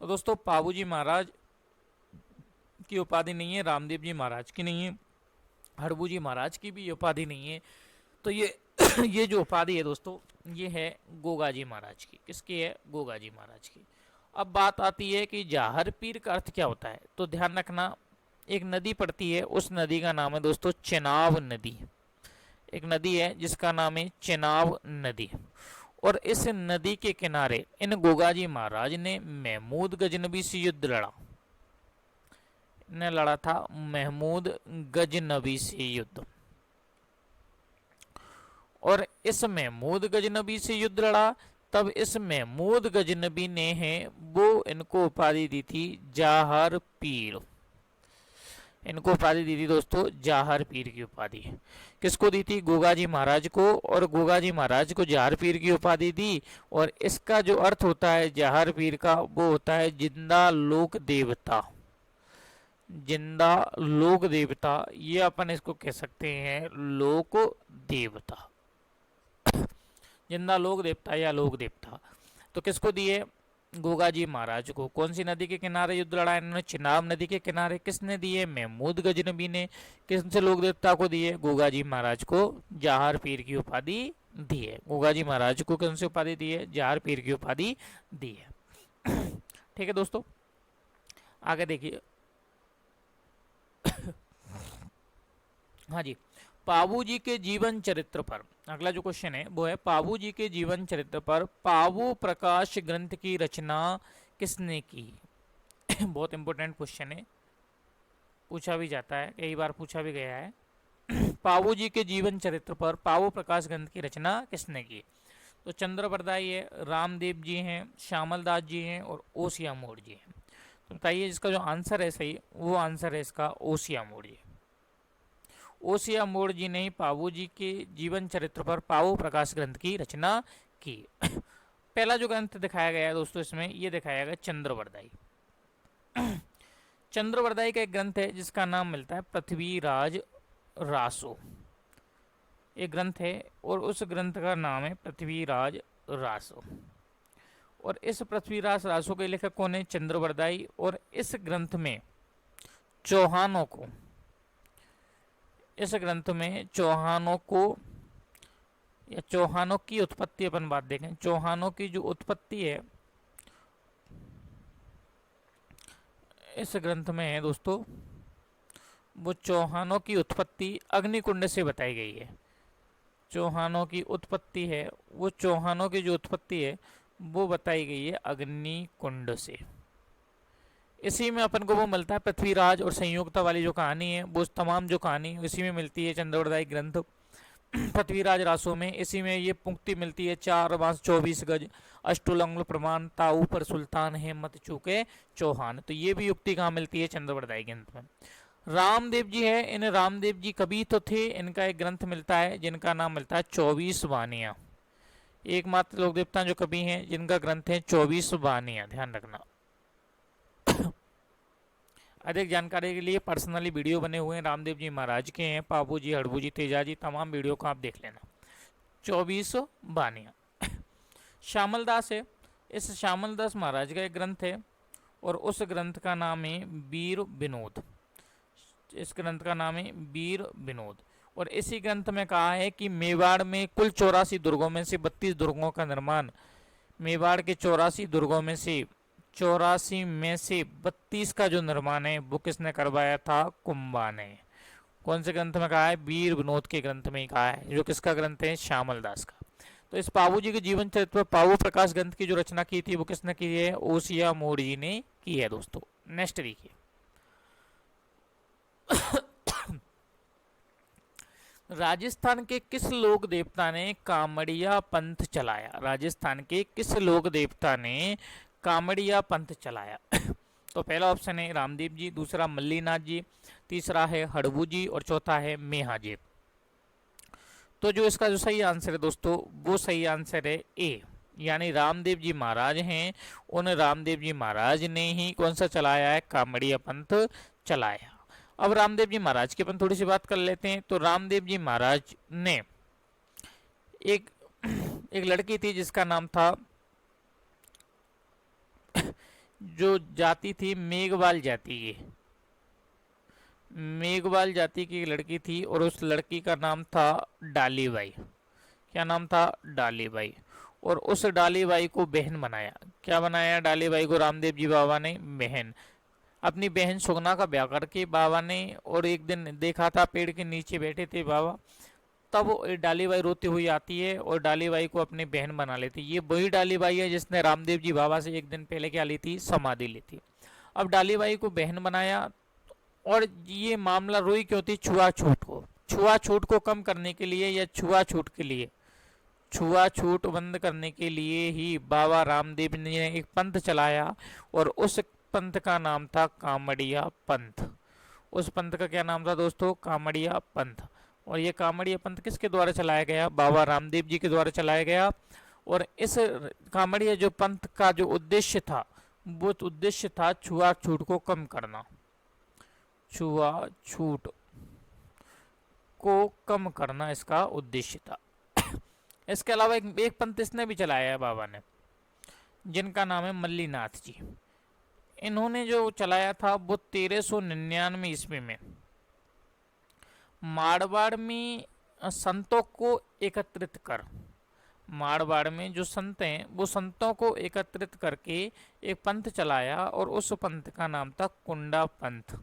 A: तो दोस्तों पाबूजी महाराज की उपाधि नहीं है, रामदेव जी महाराज की नहीं है, हड़बू महाराज की भी उपाधि नहीं है। तो ये ये जो उपाधि है दोस्तों ये है गोगा जी महाराज की। किसकी है, गोगा जी महाराज की। अब बात आती है कि जाहर पीर का अर्थ क्या होता है। तो ध्यान रखना, एक नदी पड़ती है, उस नदी का नाम है दोस्तों चेनाब नदी। एक नदी है जिसका नाम है चेनाब नदी। और इस नदी के किनारे इन गोगा जी महाराज ने महमूद गजनबी से युद्ध लड़ा। ने लड़ा था महमूद गजनबी से युद्ध। और इस महमूद गजनबी से युद्ध लड़ा, तब इस महमूद गजनबी ने है वो इनको उपाधि दी थी जाहर पीर। इनको उपाधि दी थी दोस्तों जाहर पीर की उपाधि। किसको दी थी, गोगा जी महाराज को। और गोगा जी महाराज को जाहर पीर की उपाधि दी। और इसका जो अर्थ होता है जाहर पीर का, वो होता है जिंदा लोक देवता। जिंदा लोक देवता, ये अपन इसको कह सकते हैं लोक देवता, जिंदा लोक देवता या लोक देवता। तो किसको दिए, गोगा जी महाराज को। कौन सी नदी के किनारे युद्ध लड़ा इन्होंने, चिनाब नदी के किनारे। किसने दिए, महमूद गजनबी ने। किससे लोक देवता को दिए, गोगा जी महाराज को जाहर पीर की उपाधि दी है। गोगा जी महाराज को कौन सी उपाधि दी है, जाहर पीर की उपाधि दी है। ठीक है दोस्तों, आगे देखिए। हाँ जी, पाबूजी के जीवन चरित्र पर अगला जो क्वेश्चन है वो है, पाबूजी के जीवन चरित्र पर पाबू प्रकाश ग्रंथ की रचना किसने की। बहुत इंपॉर्टेंट क्वेश्चन है, पूछा भी जाता है, कई बार पूछा भी गया है। पाबूजी के जीवन चरित्र पर पाबू प्रकाश ग्रंथ की रचना किसने की। तो चंद्रवरदाई है, रामदेव जी हैं, श्यामल दास जी हैं और ओसिया मोड़ जी हैं। तो बताइए जिसका जो आंसर है सही, वो आंसर है इसका ओसिया मोड़ जी। ओसिया मोड़ जी ने पाबूजी के जीवन चरित्र पर पाबू प्रकाश ग्रंथ की रचना की। पहला जो ग्रंथ दिखाया गया है दोस्तों इसमें, ये दिखाया गया चंद्रवरदाई। चंद्रवरदाई का एक ग्रंथ है जिसका नाम मिलता है पृथ्वीराज रासो। एक ग्रंथ है और उस ग्रंथ का नाम है पृथ्वीराज रासो। और इस पृथ्वीराज रासो के लेखक कौन है, चंद्रवरदाई। और इस ग्रंथ में चौहानों को, इस ग्रंथ में चौहानों को या चौहानों की उत्पत्ति अपन बात देखें, चौहानों की जो उत्पत्ति है इस ग्रंथ में है दोस्तों, वो चौहानों की उत्पत्ति अग्निकुंड से बताई गई है। चौहानों की उत्पत्ति है, वो चौहानों की जो उत्पत्ति है वो बताई गई है अग्निकुंड से। इसी में अपन को वो मिलता है पृथ्वीराज और संयोगता वाली जो कहानी है, वो तमाम जो कहानी इसी में मिलती है चंद्रवरदाई ग्रंथ पृथ्वीराज रासो में। इसी में ये पंक्ति मिलती है, 4 बांस 24 गज अष्टोलंग प्रमाण ताऊ पर सुल्तान है मत चूके चौहान। तो ये भी युक्ति कहाँ मिलती है, चंद्रवरदाई ग्रंथ में। रामदेव जी है, इन रामदेव जी कवि तो थे, इनका एक ग्रंथ मिलता है जिनका नाम मिलता है 24 वानियाँ। एकमात्र लोक देवता जो कवि हैं जिनका ग्रंथ है 24 वानियाँ, ध्यान रखना। अधिक जानकारी के लिए पर्सनली वीडियो बने हुए हैं, रामदेव जी महाराज के हैं, पाबू जी, हड़बू जी, तेजा जी, तमाम वीडियो को आप देख लेना। 24 वानियाँ। श्यामल दास है, इस श्यामल दास महाराज का एक ग्रंथ है, और उस ग्रंथ का नाम है वीर विनोद। इस ग्रंथ का नाम है वीर विनोद। और इसी ग्रंथ में कहा है कि मेवाड़ में कुल 84 दुर्गों में से 32 दुर्गों का निर्माण, मेवाड़ के 84 दुर्गों में से 32 का जो निर्माण है वो किसने करवाया था? कुंभा ने। कौन से ग्रंथ में कहा है? वीर विनोद के ग्रंथ में ही कहा है, जो किसका ग्रंथ है? श्यामल दास का। तो इस पाबू जी के जीवन चरित्र पर पाबू प्रकाश ग्रंथ की जो रचना की थी वो किसने की है? ओसिया मोड़ जी ने की है दोस्तों। नेक्स्ट देखिए, राजस्थान के किस लोक देवता ने कामड़िया पंथ चलाया? राजस्थान के किस लोक देवता ने कामड़िया पंथ चलाया? तो पहला ऑप्शन है रामदेव जी, दूसरा मल्लीनाथ जी, तीसरा है हड़बू जी और चौथा है मेहा जी। तो जो इसका जो सही आंसर है दोस्तों, वो सही आंसर है ए, यानी रामदेव जी महाराज हैं। उन रामदेव जी महाराज ने ही कौन सा चलाया है? कामड़िया पंथ चलाया। अब रामदेव जी महाराज की अपन थोड़ी सी बात कर लेते हैं। तो रामदेव जी महाराज ने एक लड़की थी जिसका नाम था, जो जाति थी मेघवाल जाति की, मेघवाल जाति की एक लड़की थी और उस लड़की का नाम था डालीबाई। क्या नाम था? डालीबाई। और उस डालीबाई को बहन बनाया। क्या बनाया? डालीबाई को रामदेव जी बाबा ने बहन, अपनी बहन सुगना का ब्याह करके बाबा ने, और एक दिन देखा था पेड़ के नीचे बैठे थे बाबा, तब डालीबाई रोती हुई आती है और डालीबाई को अपनी बहन बना लेती। ये वही डालीबाई है जिसने रामदेव जी बाबा से एक दिन पहले क्या ली थी? समाधि ली थी। अब डालीबाई को बहन बनाया, और ये मामला रोई क्यों थी? छुआछूत को, छुआछूत को कम करने के लिए या छुआछूत के लिए, छुआछूत बंद करने के लिए ही बाबा रामदेव ने एक पंथ चलाया, और उस पंथ का नाम था कामड़िया पंथ। उस पंथ का क्या नाम था दोस्तों? कामड़िया पंथ। और ये कामड़िया पंथ किसके द्वारा चलाया गया? बाबा रामदेव जी के द्वारा चलाया गया। और इस कामड़िया जो पंथ का जो उद्देश्य था, वो उद्देश्य था छुआछूत को कम करना, छुआछूत को कम करना इसका उद्देश्य था। इसके अलावा एक पंथ इसने भी चलाया है बाबा ने, जिनका नाम है मल्लीनाथ जी। इन्होंने जो चलाया था वो 1399 ईस्वी में मारवाड़ में संतों को एकत्रित कर, मारवाड़ में जो संत हैं वो संतों को एकत्रित करके एक पंथ चलाया, और उस पंथ का नाम था कुंडा पंथ।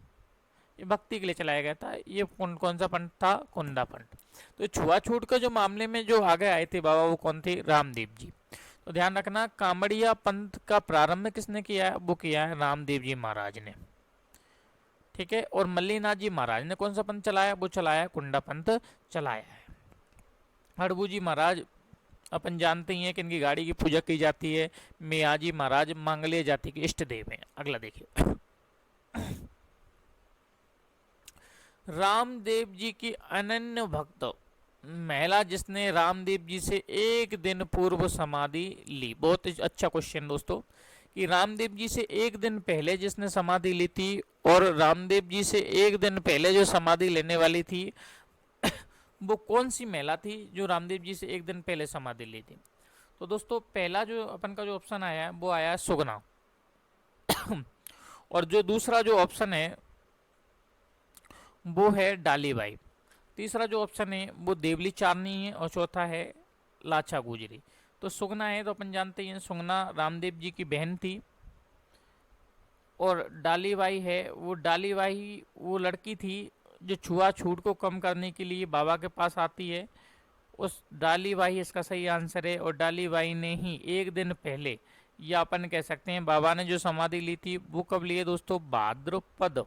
A: ये भक्ति के लिए चलाया गया था। ये कौन सा पंथ था? कुंडा पंथ। तो छुआछूत के जो मामले में जो आगे आए थे बाबा, वो कौन थे? रामदेव जी। तो ध्यान रखना, कामड़िया पंथ का प्रारंभ किसने किया है? वो किया है रामदेव जी महाराज ने। ठीक है। और मल्लीनाथ जी महाराज ने कौन सा पंथ चलाया? वो चलाया कुंडा पंथ चलाया है। हड़बू जी महाराज अपन जानते ही हैं कि इनकी गाड़ी की पूजा की जाती है। मियाजी महाराज मांगलिय जाति के इष्ट देव हैं। अगला देखिए, रामदेव जी की अनन्य भक्त महिला जिसने रामदेव जी से एक दिन पूर्व समाधि ली। बहुत अच्छा क्वेश्चन दोस्तों, कि रामदेव जी से एक दिन पहले जिसने समाधि ली थी, और रामदेव जी से एक दिन पहले जो समाधि लेने वाली थी वो कौन सी महिला थी जो रामदेव जी से एक दिन पहले समाधि ली थी? तो दोस्तों पहला जो अपन का जो ऑप्शन आया है वो आया है सुगना, और जो दूसरा जो ऑप्शन है वो है डालीबाई। तीसरा जो ऑप्शन है वो देवली चारनी है, और चौथा है लाछा गुजरी। तो सुगना है तो अपन जानते हैं सुगना रामदेव जी की बहन थी, और डालीबाई है डालीबाई वो लड़की थी जो छुआछूत को कम करने के लिए बाबा के पास आती है। उस डालीबाई इसका सही आंसर है, और डालीबाई ने ही एक दिन पहले, या अपन कह सकते हैं बाबा ने जो समाधि ली थी वो कब लिए दोस्तों? भाद्रपद,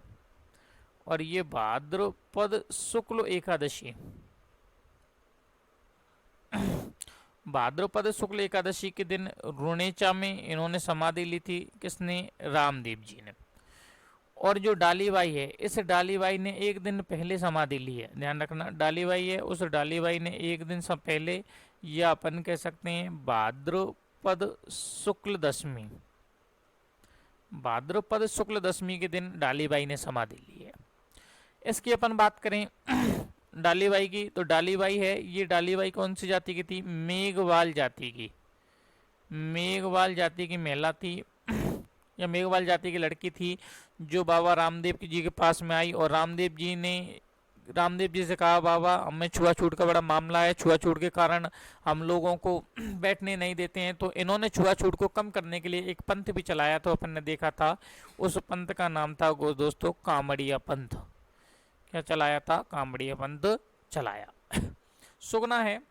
A: और ये भाद्रपद शुक्ल एकादशी, भाद्रपद शुक्ल एकादशी के दिन रुणेचा में इन्होंने समाधि ली थी। किसने? रामदेव जी ने। और जो डालीबाई है, इस डालीबाई ने एक दिन पहले समाधि ली है। ध्यान रखना, डालीबाई है, उस डालीबाई ने एक दिन से पहले, या अपन कह सकते हैं भाद्रपद शुक्ल दशमी, भाद्रपद शुक्ल दशमी के दिन डालीबाई ने समाधि ली है। इसकी अपन बात करें डालीबाई की, तो डालीबाई है, ये डालीबाई कौन सी जाति की थी? मेघवाल जाति की, मेघवाल जाति की महिला थी। या मेघवाल जाति की लड़की थी जो बाबा रामदेव जी के पास में आई और रामदेव जी से कहा, बाबा हमें छुआछूत का बड़ा मामला है, छुआछूत के कारण हम लोगों को बैठने नहीं देते हैं। तो इन्होंने छुआछूत को कम करने के लिए एक पंथ भी चलाया, तो अपन ने देखा था उस पंथ का नाम था दोस्तों कामड़िया पंथ। क्या चलाया था? कामड़िया पंथ चलाया। सुगना है,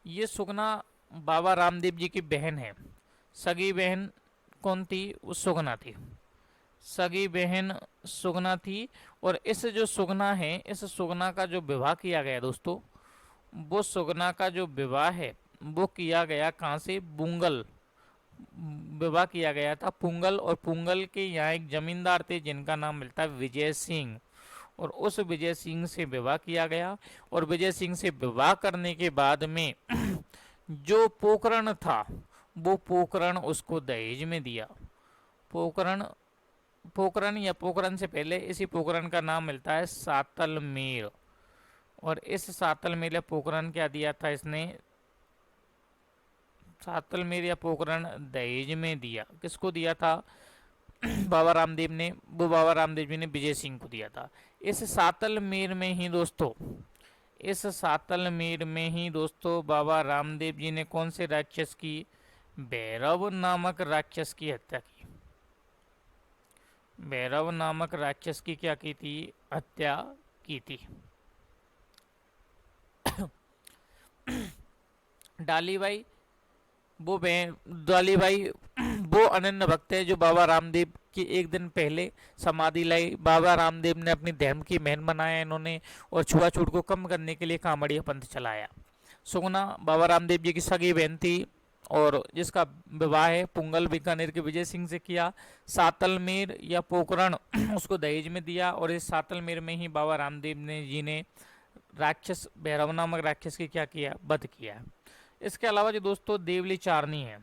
A: ये सुगना बाबा रामदेव जी की बहन है। सगी बहन कौन थी? वो सुगना थी, सगी बहन सुगना थी। और इस जो सुगना है, इस सुगना का जो विवाह किया गया दोस्तों, वो सुगना का जो विवाह है वो किया गया कहाँ से? बुंगल। विवाह किया गया था पुंगल, और पुंगल के यहाँ एक जमींदार थे जिनका नाम मिलता है विजय सिंह, और उस विजय सिंह से विवाह किया गया। और विजय सिंह से विवाह करने के बाद में जो पोकरण था वो पोकरण उसको दहेज में दिया। पोकरण या पोकरण से पहले इसी पोकरण का नाम मिलता है सातलमेर, और इस सातलमेर या पोकरण क्या दिया था इसने? सातलमेर या पोकरण दहेज में दिया। किसको दिया था? बाबा रामदेव ने, वो बाबा रामदेव जी ने विजय सिंह को दिया था। इस सातलमेर में ही दोस्तों, इस सातलमेर में ही दोस्तों बाबा रामदेव जी ने कौन से राक्षस की? भैरव नामक राक्षस की हत्या की। भैरव नामक राक्षस की क्या की थी? हत्या की थी। डालीबाई वो अनन्य भक्त है जो बाबा रामदेव की एक दिन पहले समाधि लाई। बाबा रामदेव ने अपनी धर्म की महन बनाया इन्होंने, और छुआछूत को कम करने के लिए कामड़िया पंथ चलाया। सुगना बाबा रामदेव जी की सगी बहन थी और जिसका विवाह है पुंगल बीकानेर के विजय सिंह से किया। सातलमेर या पोकरण उसको दहेज में दिया, और इस सातलमेर में ही बाबा रामदेव जी ने राक्षस भैरव नामक राक्षस की क्या किया? वध किया। इसके अलावा जो दोस्तों देवली चारनी है,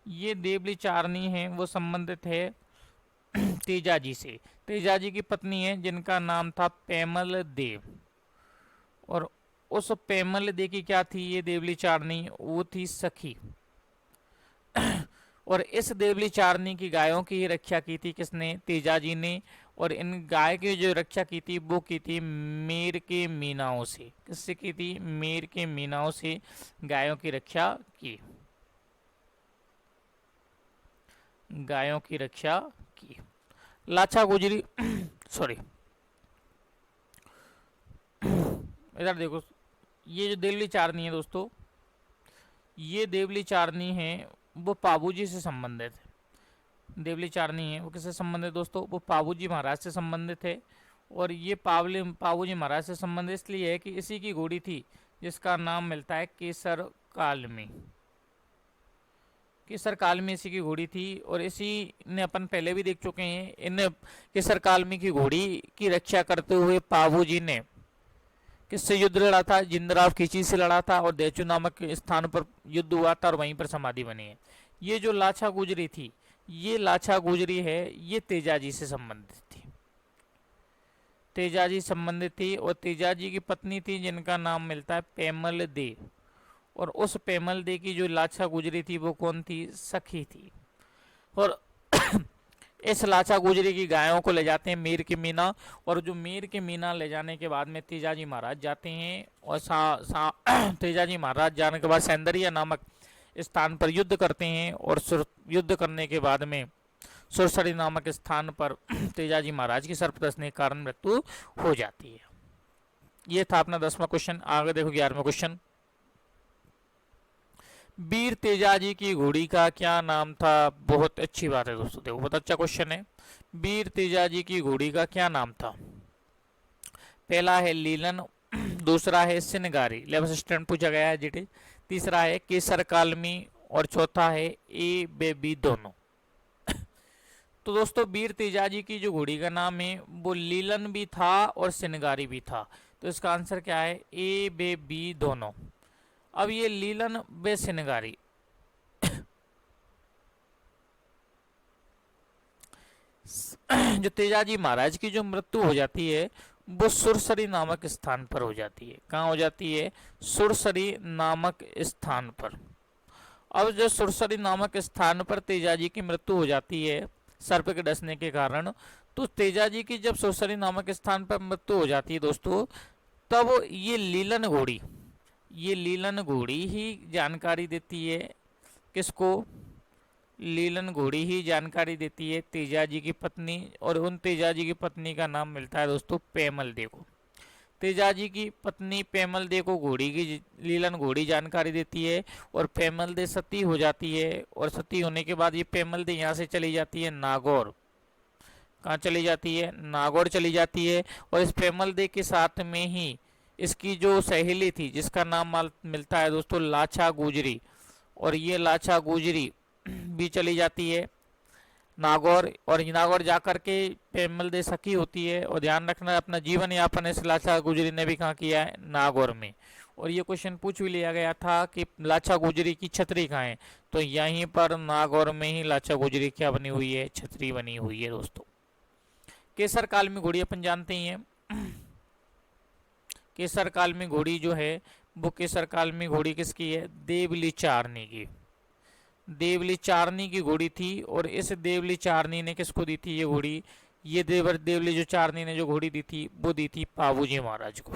A: ये देवली चारनी है वो संबंधित है तेजाजी से। तेजाजी की पत्नी है जिनका नाम था पेमल देव, और उस पेमल देव की क्या थी? ये देवली चारनी वो थी सखी। और इस देवली चारनी की गायों की ही रक्षा की थी किसने? तेजाजी ने। और इन गाय की जो रक्षा की थी वो की थी मेर के मीनाओं से। किससे की थी? मेर के मीनाओं से गायों की रक्षा की, गायों की रक्षा की। लाछा गुजरी सॉरी, इधर देखो, ये जो देवली चारनी है दोस्तों, ये देवली चारनी है वो पाबूजी से संबंधित है। देवली चारनी है वो किससे संबंधित दोस्तों? वो पाबूजी महाराज से संबंधित है। और ये पाबूजी महाराज से संबंधित इसलिए है कि इसी की घोड़ी थी जिसका नाम मिलता है केसर कालमी। केसर कालमी इसी की घोड़ी थी, और इसी ने अपन पहले भी देख चुके हैं। इन केसर कालमी की घोड़ी की रक्षा करते हुए पाबूजी ने किससे युद्ध लड़ा था? जिंदराव खींची से लड़ा था, और देचू नामक स्थान पर युद्ध हुआ था और वहीं पर समाधि बनी है। ये जो लाछा गुजरी थी, ये लाछा गुजरी है, ये तेजाजी से संबंधित थी। तेजाजी संबंधित थी, और तेजाजी की पत्नी थी जिनका नाम मिलता है पेमल दे। और उस पेमल दे की जो लाछा गुजरी थी वो कौन थी? सखी थी। और इस लाछा गुजरी की गायों को ले जाते हैं मीर के मीना, और जो मीर के मीना ले जाने के बाद में तेजाजी महाराज जाते हैं, और तेजाजी महाराज जाने के बाद सैंदरिया नामक स्थान पर युद्ध करते हैं, और युद्ध करने के बाद में सुरसरी नामक स्थान पर तेजाजी महाराज की सर्पदंश के कारण मृत्यु हो जाती है। ये था अपना 10वां क्वेश्चन। आगे देखो 11वां क्वेश्चन। वीर तेजाजी की घोड़ी का क्या नाम था? बहुत अच्छी बात है दोस्तों, देखो बहुत अच्छा क्वेश्चन है। वीर तेजाजी की घोड़ी का क्या नाम था? पहला है लीलन, दूसरा है सिनगारी, लेवल असिस्टेंट पूछा गया है जीटी, तीसरा है केसर कालमी, और चौथा है ए बेबी दोनों। तो दोस्तों वीर तेजाजी की जो घोड़ी का नाम है वो लीलन भी था और सिनगारी भी था, तो इसका आंसर क्या है? ए बेबी दोनों। अब ये लीलन व सिनगारी जो तेजाजी महाराज की जो मृत्यु हो जाती है वो सुरसरी नामक स्थान पर हो जाती है। कहाँ हो जाती है? सुरसरी नामक स्थान पर। अब जो सुरसरी नामक स्थान पर तेजाजी की मृत्यु हो जाती है सर्प के डसने के कारण, तो तेजाजी की जब सुरसरी नामक स्थान पर मृत्यु हो जाती है दोस्तों, तब ये लीलन घोड़ी ही जानकारी देती है किसको? लीलन घोड़ी ही जानकारी देती है तेजाजी की पत्नी, और उन तेजाजी की पत्नी का नाम मिलता है दोस्तों पेमल दे को। तेजाजी की पत्नी पेमल दे को घोड़ी की लीलन घोड़ी जानकारी देती है, और पेमल दे सती हो जाती है, और सती होने के बाद ये पेमल दे यहाँ से चली जाती है नागौर। कहाँ चली जाती है? नागौर चली जाती है। और इस पेमल दे के साथ में ही इसकी जो सहेली थी जिसका नाम मिलता है दोस्तों लाछा गुजरी, और ये लाछा गुजरी भी चली जाती है नागौर, और नागौर जाकर के पेमल दे सखी होती है। और ध्यान रखना अपना जीवन यापन इस लाछा गुजरी ने भी कहाँ किया है? नागौर में। और ये क्वेश्चन पूछ भी लिया गया था कि लाछा गुजरी की छतरी कहाँ है, तो यहीं पर नागौर में ही लाछा गुजरी क्या बनी हुई है? छतरी बनी हुई है दोस्तों। केसर काल में घोड़ी अपन जानते ही हैं। केसर काल में घोड़ी जो है वो केसर काल में घोड़ी किसकी है? देवली चारनी की। देवली चारनी की घोड़ी थी, और इस देवली चारनी ने किसको दी थी ये घोड़ी? ये देवली जो चारनी ने जो घोड़ी दी थी वो दी थी पाबूजी महाराज को।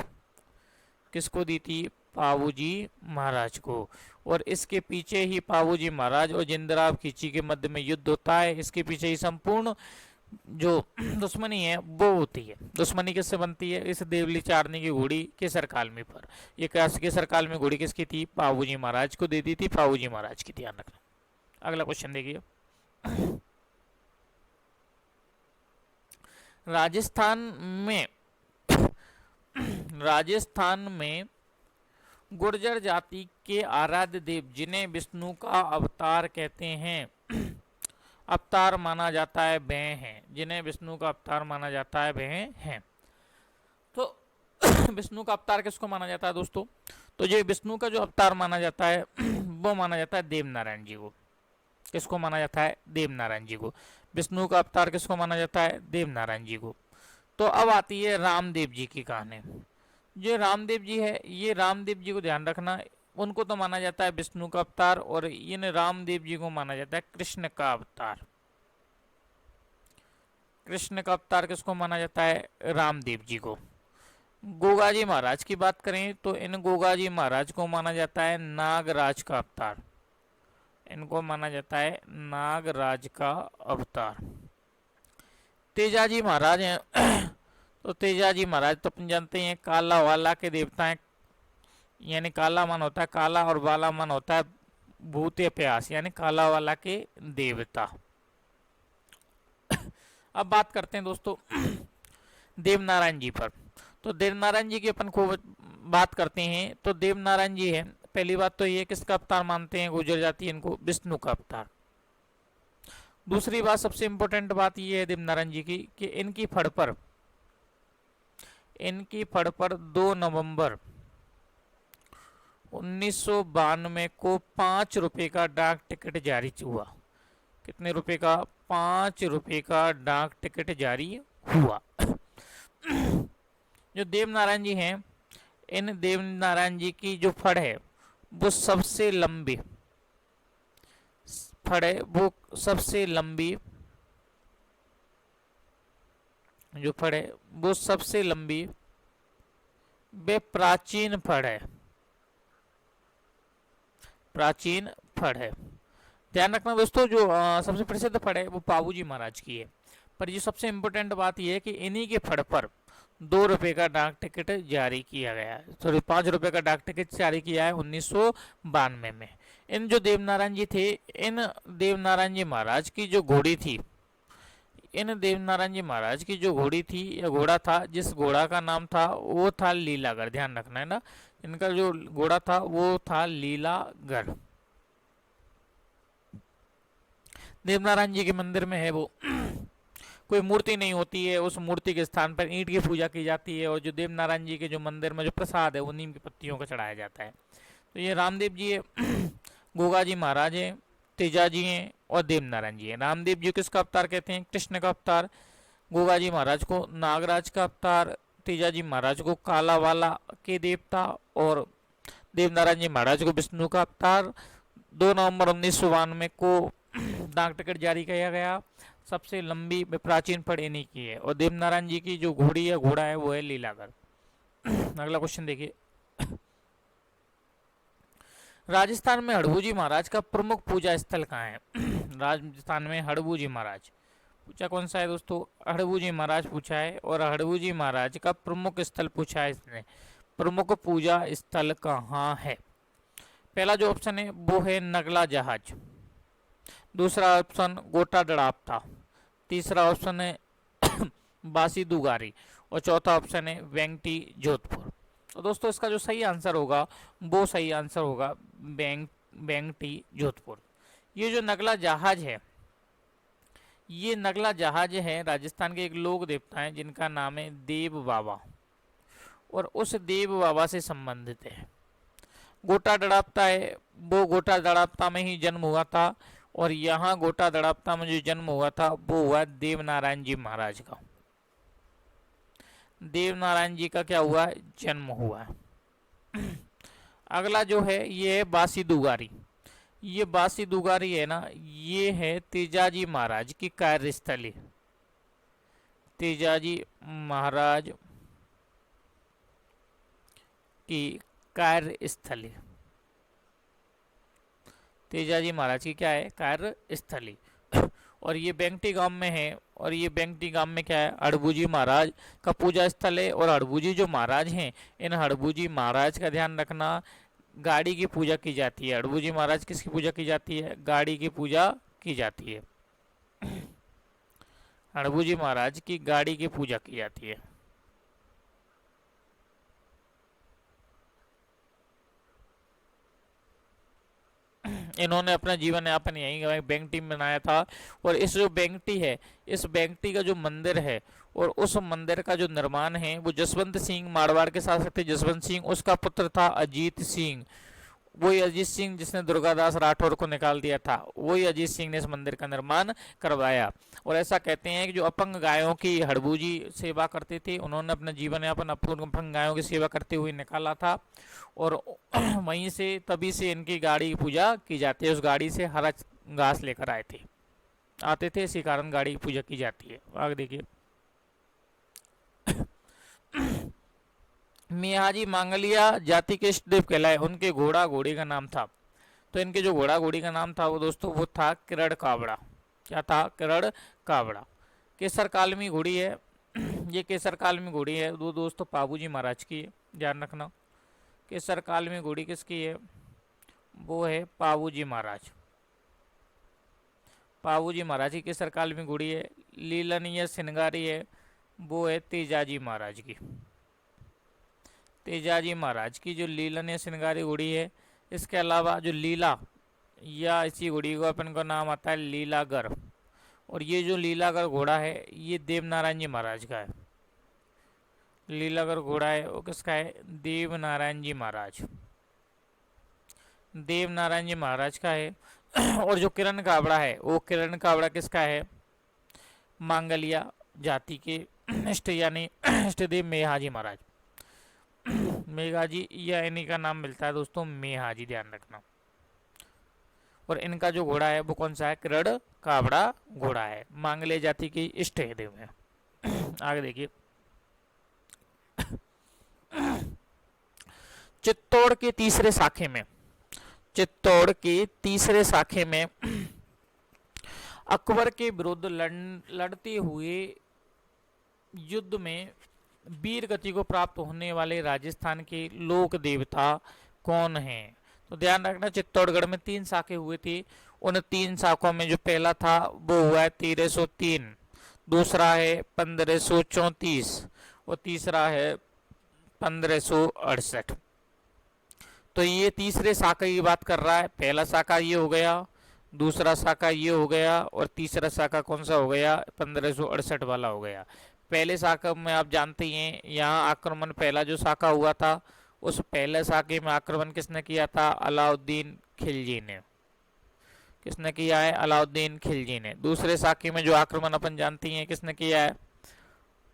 A: किसको दी थी? पाबूजी महाराज को। और इसके पीछे ही पाबूजी महाराज और जिंदराव खींची के मध्य में युद्ध होता है। इसके पीछे ही संपूर्ण जो दुश्मनी है वो होती है। दुश्मनी किससे बनती है? इस देवली चारनी की घोड़ी केसर काल में पर। ये केसर काल में घोड़ी किसकी थी? पाबूजी महाराज को दे दी थी, पाबूजी महाराज की। ध्यान रखना। अगला क्वेश्चन देखिए। राजस्थान में गुर्जर जाति के आराध्य देव जिन्हें विष्णु का अवतार कहते हैं, अवतार माना जाता है, वह हैं। जिन्हें विष्णु का अवतार माना जाता है वह हैं। तो विष्णु का अवतार किसको माना जाता है दोस्तों? तो ये विष्णु का जो अवतार माना जाता है वो माना जाता है देवनारायण जी को। किसको माना जाता है? देवनारायण जी को। विष्णु का अवतार किसको माना जाता है? देवनारायण जी को। तो अब आती है रामदेव जी की कहानी। जो रामदेव जी है, ये रामदेव जी को ध्यान रखना, उनको तो माना जाता है विष्णु का अवतार, और इन रामदेव जी को माना जाता है कृष्ण का अवतार। कृष्ण का अवतार किसको माना जाता है? रामदेव जी को। गोगाजी महाराज की बात करें तो इन गोगाजी महाराज को माना जाता है नागराज का अवतार। इनको माना जाता है नागराज का अवतार। तेजाजी महाराज हैं तो तेजाजी महाराज तो अपन जानते हैं काला वाला के देवता हैं, यानी काला मन होता है काला और वाला मन होता है भूत प्यास, यानी काला वाला के देवता। अब बात करते हैं दोस्तों देवनारायण जी पर। तो देवनारायण जी की अपन खूब बात करते हैं। तो देवनारायण जी है, पहली बात तो ये किसका अवतार मानते हैं गुर्जर जाति इनको? विष्णु का अवतार। दूसरी बात, सबसे इंपॉर्टेंट बात ये है देवनारायण जी की कि इनकी फड़ पर 2 नवंबर 1992 को 5 रुपए का डाक टिकट जारी हुआ। कितने रुपए का? 5 रुपए का डाक टिकट जारी हुआ। जो देवनारायण जी हैं, इन देवनारायण जी की जो फड़ है वो सबसे लंबी फड़ है, वो सबसे लंबी जो फड़ है वो सबसे लंबी वे प्राचीन फड़ है। प्राचीन फड़ है। ध्यान रखना दोस्तों, जो सबसे प्रसिद्ध फड़ है वो पाबूजी महाराज की है। पर ये सबसे इंपॉर्टेंट बात यह है कि इन्हीं के फड़ पर 2 रुपए का डाक टिकट जारी किया गया है। सॉरी, 5 रुपए का डाक टिकट जारी किया है 1992 में। इन जो देवनारायण जी थे, इन देवनारायण जी महाराज की जो घोड़ी थी, इन देवनारायण जी महाराज की जो घोड़ी थी या घोड़ा था, जिस घोड़ा का नाम था वो था लीलागढ़। ध्यान रखना है ना, इनका जो घोड़ा था वो था लीलागढ़। देवनारायण जी के मंदिर में है वो कोई मूर्ति नहीं होती है, उस मूर्ति के स्थान पर ईंट की पूजा की जाती है, और जो देवनारायण जी के जो मंदिर में जो प्रसाद है वो नीम की पत्तियों का चढ़ाया जाता है। तो ये रामदेव जी है, गोगाजी महाराज हैं, तेजाजी हैं और देवनारायण जी हैं। रामदेव जी किसका अवतार कहते हैं? कृष्ण का अवतार। गोगाजी महाराज को नागराज का अवतार, तेजाजी महाराज को कालावाला के देवता, और देवनारायण जी महाराज को विष्णु का अवतार। 2 नवंबर 1992 को डाक टिकट जारी किया गया। सबसे लंबी प्राचीन पढ़ इन्हीं की है। और देवनारायण जी की जो घोड़ी है, घोड़ा है, वो है लीलागर। अगला क्वेश्चन देखिए। राजस्थान में हड़बू महाराज का प्रमुख पूजा स्थल कहाँ है? राजस्थान में हड़बू महाराज पूछा कौन सा है दोस्तों? हड़बू महाराज पूछा है। और हड़बू महाराज का प्रमुख स्थल पूछा है इसने। प्रमुख पूजा स्थल कहाँ है? पहला जो ऑप्शन है वो है नगला जहाज, दूसरा ऑप्शन गोटा दड़ापता, तीसरा ऑप्शन है बासी दुगारी, और चौथा ऑप्शन है वेंगटी जोधपुर। तो दोस्तों इसका जो सही आंसर होगा वो सही आंसर होगा वेंगटी जोधपुर। ये जो नगला जहाज है, ये नगला जहाज है राजस्थान के एक लोक देवता हैं जिनका नाम है देव बाबा, और उस देव बाबा से संबंधित है। गोटा दड़ापता है, वो गोटा दड़ापता में ही जन्म हुआ था। और यहाँ गोटा दड़ापता में जो जन्म हुआ था वो हुआ देवनारायण जी महाराज का। देवनारायण जी का क्या हुआ? जन्म हुआ है। अगला जो है ये है बासी दुगारी। ये बासी दुगारी है ना, ये है तेजाजी महाराज की कार्यस्थली। तेजाजी महाराज की कार्यस्थली। तेजाजी महाराज की क्या है? कार्यस्थली। और ये बेंगटी गांव में है। और ये बेंगटी गांव में क्या है? हड़बूजी महाराज का पूजा स्थल है। और हड़बूजी जो महाराज हैं, इन हड़बूजी महाराज का ध्यान रखना, गाड़ी की पूजा की जाती है। हड़बूजी महाराज किसकी पूजा की जाती है? गाड़ी की पूजा की जाती है। हड़बूजी महाराज की गाड़ी की पूजा की जाती है। इन्होंने अपना जीवन यापन यहीं बेंगटी में बनाया था। और इस जो बेंगटी है, इस बेंगटी का जो मंदिर है और उस मंदिर का जो निर्माण है वो जसवंत सिंह मारवाड़ के शासक थे। जसवंत सिंह, उसका पुत्र था अजीत सिंह। वही अजीत सिंह जिसने दुर्गादास राठौर को निकाल दिया था, वही अजीत सिंह ने इस मंदिर का निर्माण करवाया। और ऐसा कहते हैं कि जो अपंग गायों की हड़बूजी सेवा करते थे, उन्होंने अपना जीवन यापन अपंग गायों की सेवा करते हुए निकाला था। और वहीं से तभी से इनकी गाड़ी की पूजा की जाती है। उस गाड़ी से हरा घास लेकर आते थे, इसी कारण गाड़ी की पूजा की जाती है। आगे देखिए। मियाजी मांगलिया जाति के इष्ट देव कहलाए, उनके घोड़ा घोड़ी का नाम था। तो इनके जो घोड़ा घोड़ी का नाम था वो दोस्तों वो था किरण कावड़ा। क्या था? किरण कावड़ा। केसर कालमी घोड़ी है, ये केसर कालमी घोड़ी है वो दोस्तों पाबूजी महाराज की है, ध्यान रखना। केसर कालमी घोड़ी किसकी है? वो है पाबूजी महाराज। पाबूजी महाराज की केसर कालमी घोड़ी है। लीलनीय सिंगारी है, वो है तेजाजी महाराज की। तेजाजी महाराज की जो लीलनीय सिंगारी घोड़ी है। इसके अलावा जो लीला, या इसी घोड़ी को अपन का नाम आता है लीलागर। और ये जो लीलागर घोड़ा है ये देवनारायण जी महाराज का है। लीलागर घोड़ा है वो किसका है? देवनारायण जी महाराज। देवनारायण जी महाराज का है। और जो किरण कावड़ा है वो किरण कावड़ा किसका है? मांगलिया जाति के इष्ट यानी इष्टदेव मेहाजी महाराज। मेघाजी या इन्हीं का नाम मिलता है दोस्तों मेहाजी, ध्यान रखना। और इनका जो घोड़ा है वो कौन सा है? किरण कावड़ा घोड़ा है। मांगले जाति की इष्ट देव है। आगे देखिए। चित्तौड़ के तीसरे शाखे में, चित्तौड़ के तीसरे शाखे में अकबर के विरुद्ध लड़ते हुए युद्ध में वीर गति को प्राप्त होने वाले राजस्थान के लोक देवता कौन हैं? तो ध्यान रखना, चित्तौड़गढ़ में 3 शाखे हुए थे। उन 3 शाखों में जो पहला था वो हुआ है 1303, दूसरा है 1534 और तीसरा है 1568। तो ये तीसरे शाखा की बात कर रहा है। पहला शाखा ये हो गया, दूसरा शाखा ये हो गया, और तीसरा शाखा कौन सा हो गया? 1568 वाला हो गया। पहले शाखा में आप जानते ही हैं, यहाँ आक्रमण पहला जो शाखा हुआ था, उस पहले शाखे में आक्रमण किसने किया था? अलाउद्दीन खिलजी ने। किसने किया है? अलाउद्दीन खिलजी ने। दूसरे शाखे में जो आक्रमण अपन जानते हैं किसने किया है?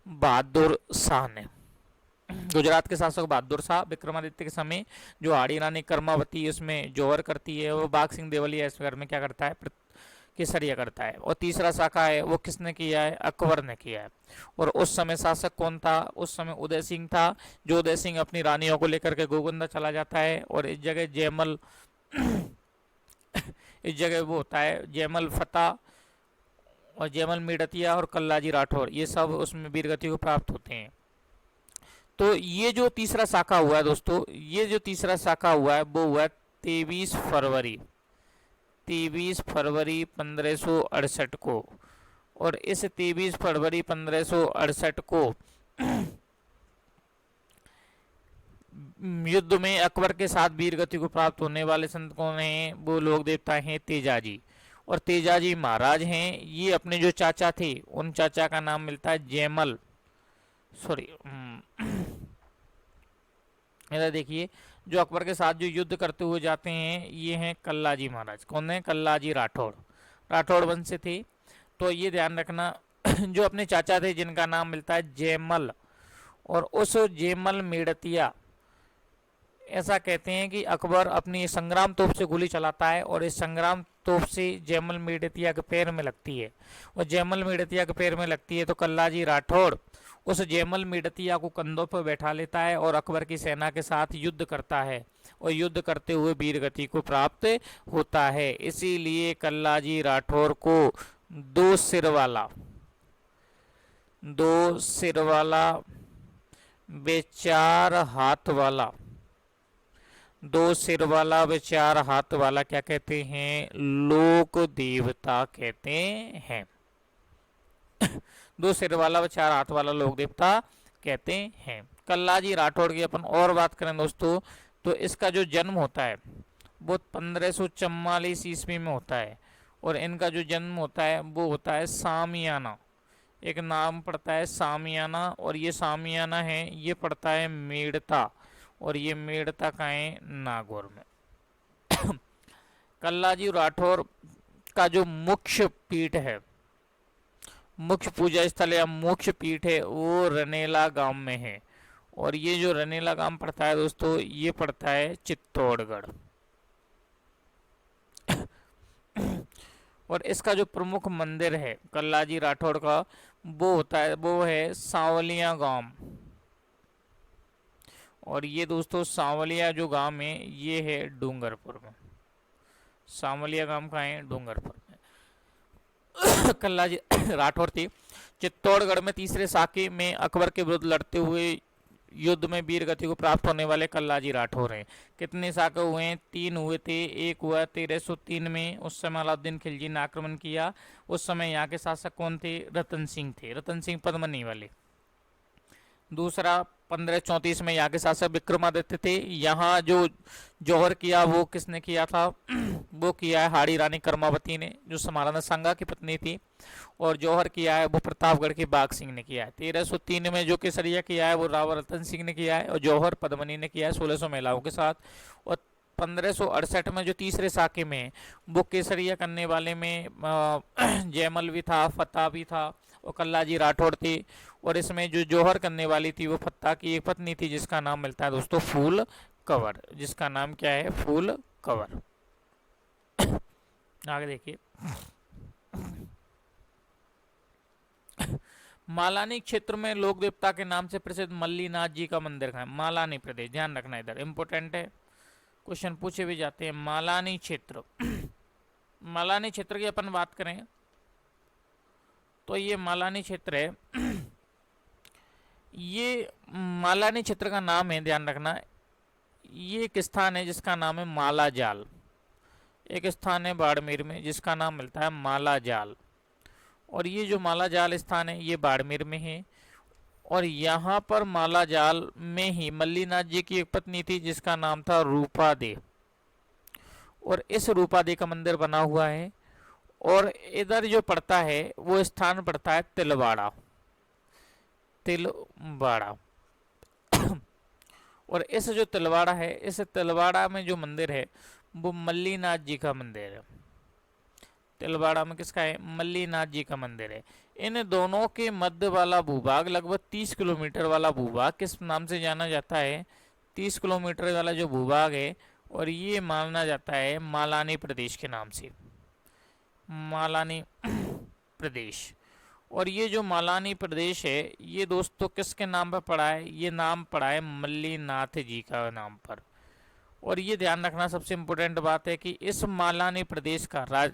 A: बहादुर शाह ने। गुजरात के शासक बहादुर शाह विक्रमादित्य के समय जो हाड़ी रानी कर्मावती उसमें जौहर करती है, वो बाघ सिंह देवलिया इस घर में क्या करता है, केसरिया करता है। और तीसरा शाखा है वो किसने किया है, अकबर ने किया है। और उस समय शासक कौन था, उस समय उदय सिंह था। जो उदय सिंह अपनी रानियों को लेकर के गोगंदा चला जाता है और इस जगह जयमल इस जगह वो होता है जयमल फतेह और जयमल मेड़तिया और कल्लाजी राठौर, ये सब उसमें वीरगति को प्राप्त होते हैं। तो ये जो तीसरा शाखा हुआ है दोस्तों, ये जो तीसरा शाखा हुआ है वो हुआ है 23 फरवरी 1568 को। और इस 23 फरवरी 1568 को युद्ध में अकबर के साथ वीरगति को प्राप्त होने वाले संत कौन हैं, वो लोक देवता हैं तेजाजी। और तेजाजी महाराज हैं, ये अपने जो चाचा थे उन चाचा का नाम मिलता है जयमल, सॉरी इधर देखिए, जो अकबर के साथ जो युद्ध करते हुए जाते हैं ये हैं कल्लाजी महाराज। कौन है, कल्लाजी राठौड़, राठौड़ वंश से थे। तो ये ध्यान रखना जो अपने चाचा थे जिनका नाम मिलता है जयमल, और उस जयमल मेड़तिया, ऐसा कहते हैं कि अकबर अपनी संग्राम तोप से गोली चलाता है और इस संग्राम तोप से जयमल मेड़तिया के पैर में लगती है। और जयमल मेड़तिया के पैर में लगती है तो कल्लाजी राठौड़ उस जयमल मेड़तिया को कंधों पर बैठा लेता है और अकबर की सेना के साथ युद्ध करता है और युद्ध करते हुए वीरगति को प्राप्त होता है। इसीलिए कल्लाजी राठौर को दो सिर वाला व चार हाथ वाला, दो सिर वाला व चार हाथ वाला क्या कहते हैं, लोक देवता कहते हैं। दो सिर वाला व चार हाथ वाला लोक देवता कहते हैं। कल्लाजी राठौड़ की अपन और बात करें दोस्तों, तो इसका जो जन्म होता है वो 1544 ईस्वी में होता है। और इनका जो जन्म होता है वो होता है सामियाना, एक नाम पड़ता है सामियाना, और ये सामियाना है ये पड़ता है मेड़ता, और ये मेड़ता का है नागौर में। कल्लाजी राठौर का जो मुख्य पीठ है, मुख्य पूजा स्थल या मुख्य पीठ है वो रनेला गांव में है। और ये जो रनेला गांव पड़ता है दोस्तों, ये पड़ता है चित्तौड़गढ़। और इसका जो प्रमुख मंदिर है कल्लाजी राठौड़ का, वो है सांवलिया गांव। और ये दोस्तों सांवलिया जो गांव है ये है डूंगरपुर में, सांवलिया गांव का है डूंगरपुर में। कल्लाजी राठौर थे। चित्तौड़गढ़ में तीसरे साके में अकबर के विरुद्ध लड़ते हुए युद्ध में वीरगति को प्राप्त होने वाले कल्लाजी राठौर हैं। कितने साके हुए हैं, 3 हुए थे। एक हुआ 1303 में, उस समय अलाउद्दीन खिलजी ने आक्रमण किया। उस समय यहाँ के शासक कौन थे, रतन सिंह थे, रतन सिंह पद्मनी वाले। दूसरा 1534 में यहाँ के शासक विक्रमादित्य थे। यहाँ जो जौहर किया वो किसने किया था, वो किया है हाड़ी रानी कर्मावती ने, जो महाराणा सांगा की पत्नी थी। और जौहर किया है वो प्रतापगढ़ के बाघ सिंह ने किया है। 1303 में जो केसरिया किया है वो राव रतन सिंह ने किया है, और जौहर पद्मनी ने किया है 1600 महिलाओं के साथ। और 1568 में जो तीसरे साके में वो केसरिया करने वाले में जयमल भी था, फतेह भी था, और कल्लाजी राठौड़ थे। और इसमें जो जौहर करने वाली थी वो फतेह की एक पत्नी थी जिसका नाम मिलता है दोस्तों फूल कंवर, जिसका नाम क्या है, फूल कंवर। आगे देखिए, मालानी क्षेत्र में लोक देवता के नाम से प्रसिद्ध मल्लीनाथ जी का मंदिर है। मालानी प्रदेश, ध्यान रखना, इधर इंपोर्टेंट है, क्वेश्चन पूछे भी जाते हैं। मालानी क्षेत्र, मालानी क्षेत्र की अपन बात करें तो ये मालानी क्षेत्र है। ये मालानी क्षेत्र का नाम है, ध्यान रखना, ये एक स्थान है जिसका नाम है माला जाल। एक स्थान है बाड़मेर में जिसका नाम मिलता है माला जाल। और ये जो माला जाल स्थान है ये बाड़मेर में है। और यहाँ पर माला जाल में ही मल्लीनाथ जी की एक पत्नी थी जिसका नाम था रूपा दे। और इस रूपा दे का मंदिर बना हुआ है। और इधर जो पड़ता है वो स्थान पड़ता है तिलवाड़ा, तिलवाड़ा। और इस जो तिलवाड़ा है, इस तिलवाड़ा में जो मंदिर है वो मल्लीनाथ जी का मंदिर है। तिलवाड़ा में किसका है, मल्लीनाथ जी का मंदिर है। इन दोनों के मध्य वाला भूभाग लगभग 30 किलोमीटर वाला भूभाग किस नाम से जाना जाता है, 30 किलोमीटर वाला जो भूभाग है, और ये माना जाता है मालानी प्रदेश के नाम से, मालानी प्रदेश। और ये जो मालानी प्रदेश है ये दोस्तों किसके नाम पर पड़ा है, ये नाम पड़ा है मल्लीनाथ जी का नाम पर। और ये ध्यान रखना सबसे इम्पोर्टेंट बात है कि इस मालानी प्रदेश का राज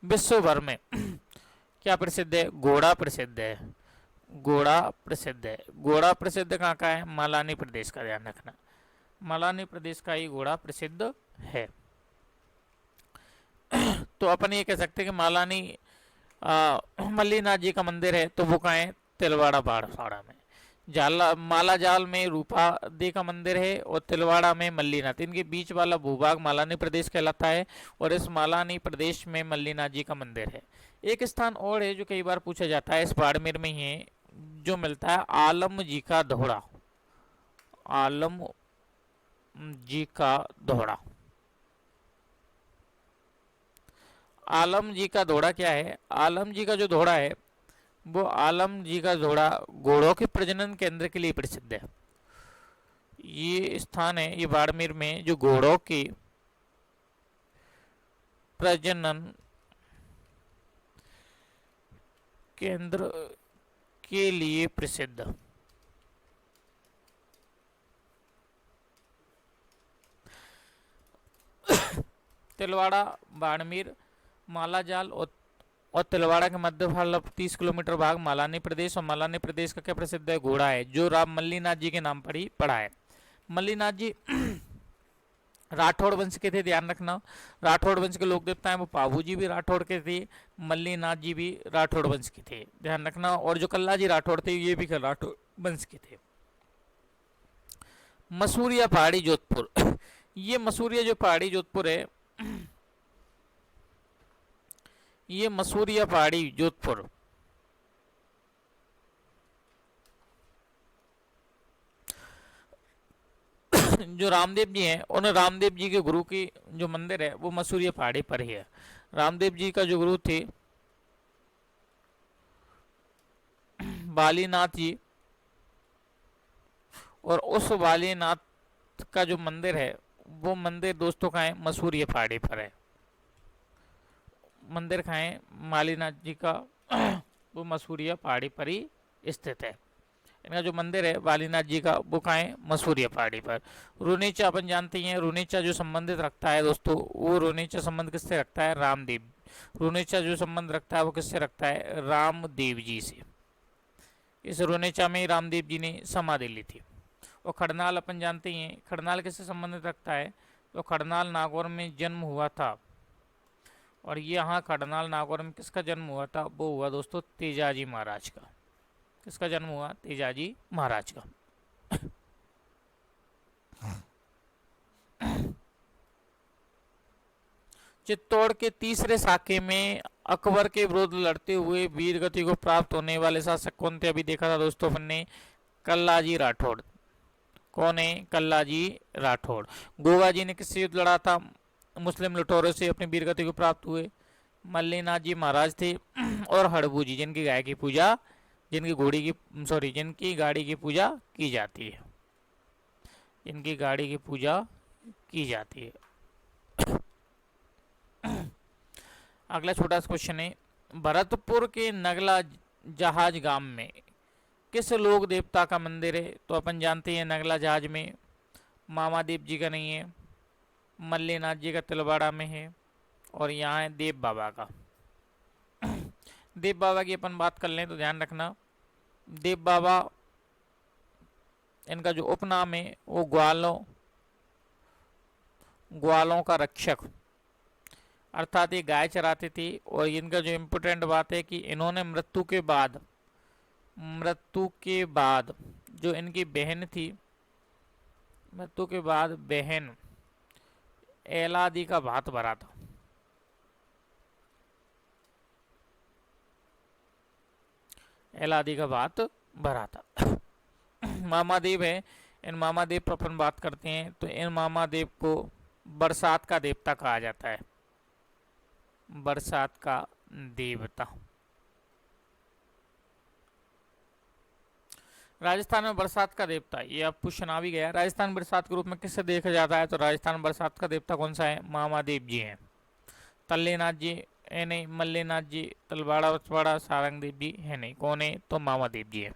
A: विश्व भर में क्या प्रसिद्ध है, घोड़ा प्रसिद्ध है, घोड़ा प्रसिद्ध है। घोड़ा प्रसिद्ध कहाँ का है, मालानी प्रदेश का, ध्यान रखना मालानी प्रदेश का ही घोड़ा प्रसिद्ध है। तो अपन ये कह सकते हैं कि मालानी मल्लीनाथ जी का मंदिर है तो वो कहाँ है, तिलवाड़ा बाड़साड़ा में। माला जाल में रूपा दे का मंदिर है और तिलवाड़ा में मल्लीनाथ, इनके बीच वाला भूभाग मालानी प्रदेश कहलाता है और इस मालानी प्रदेश में मल्लीनाथ जी का मंदिर है। एक स्थान और है जो कई बार पूछा जाता है, इस बाड़मेर में ही है, जो मिलता है आलम जी का दोहरा, आलम जी का दोहरा। आलम जी का दोहरा क्या है, आलम जी का जो दोहरा है वो आलम जी का दोहरा घोड़ों के प्रजनन केंद्र के लिए प्रसिद्ध है। ये स्थान है, ये बाड़मेर में, जो घोड़ों के प्रजनन केंद्र के लिए प्रसिद्ध। तिलवाड़ा, बाड़मेर, मालाजाल और तिलवाड़ा के मध्य भाग 30 किलोमीटर भाग मालानी प्रदेश, और मालानी प्रदेश का क्या प्रसिद्ध है, घोड़ा है, जो राम मल्लीनाथ जी के नाम पर ही पड़ा है। मल्लीनाथ जी राठौड़ वंश के थे, ध्यान रखना, राठौड़ वंश के लोक देवता हैं वो पाभू जी भी राठौड़ के थे, मल्लीनाथ जी भी राठौड़ वंश के थे, ध्यान रखना। और जो कल्ला जी राठौड़ थे ये भी राठौड़ वंश के थे। मसूरिया पहाड़ी जोधपुर ये मसूरिया जो पहाड़ी जोधपुर है, ये मसूरिया पहाड़ी जोधपुर जो रामदेव जी हैं, उन रामदेव जी के गुरु की जो मंदिर है वो मसूरिया पहाड़ी पर ही है। रामदेव जी का जो गुरु थे बालीनाथ जी, और उस बालीनाथ का जो मंदिर है वो मंदिर दोस्तों का है, मसूरिया पहाड़ी पर है। मंदिर कहाँ है, मालीनाथ जी का वो मसूरिया पहाड़ी पर ही स्थित है। इनका जो मंदिर है बालीनाथ जी का वो कहाँ है, मसूरिया पहाड़ी पर। रुनीचा अपन जानते हैं, रुनीचा जो संबंधित रखता है दोस्तों, वो रुनीचा संबंध किससे रखता है, रामदेव। रुनीचा जो संबंध रखता है वो किससे रखता है, रामदेव जी से। इस रुनीचा में रामदेव जी ने समाधि ली थी। और खड़नाल अपन जानते ही हैं, खड़नाल किससे संबंधित रखता है, तो खड़नाल नागौर में जन्म हुआ था। और यहाँ खड़नाल नागौर में किसका जन्म हुआ था, वो हुआ दोस्तों तेजाजी महाराज का। किसका जन्म हुआ, तेजाजी महाराज का। चित्तौड़ के तीसरे साके में अकबर के विरुद्ध लड़ते हुए वीर गति को प्राप्त होने वाले शासक कौन थे, अभी देखा था दोस्तों अपन ने, कल्लाजी राठौड़। कौन है, कल्लाजी राठौड़। गोगा जी ने किससे युद्ध लड़ा था, मुस्लिम लुटेरों से अपनी वीर गति को प्राप्त हुए, मल्लीनाथ जी महाराज थे। और हड़बू जी, जिनकी गाय की पूजा, जिनकी घोड़ी की जिनकी गाड़ी की पूजा की जाती है, जिनकी गाड़ी की पूजा की जाती है। अगला छोटा सा क्वेश्चन है, भरतपुर के नगला जहाज गांव में किस लोक देवता का मंदिर है, तो अपन जानते हैं नगला जहाज में मामादेव जी का नहीं है, मल्लीनाथ जी का तिलवाड़ा में है, और यहाँ है देव बाबा का। देव बाबा की अपन बात कर लें तो ध्यान रखना, देव बाबा इनका जो उपनाम है वो ग्वालों का रक्षक, अर्थात ये गाय चराते थे। और इनका जो इम्पोर्टेंट बात है कि इन्होंने मृत्यु के बाद जो इनकी बहन थी, मृत्यु के बाद बहन एलादी का भात भरा था। एलादी का भात भरा था। मामादेव है, इन मामादेव पर अपन बात करते हैं तो इन मामादेव को बरसात का देवता कहा जाता है। बरसात का देवता। राजस्थान में बरसात का देवता, ये अब क्वेश्चन आ भी गया। राजस्थान बरसात के रूप में किससे देखा जाता है? तो राजस्थान बरसात का देवता कौन सा है? मामादेव जी हैं। तल्लेनाथ जी है नहीं, मल्लेनाथ जी, तलवाड़ा वचवाड़ा सारंगदेव जी है नहीं, कौन है? तो मामादेव जी है।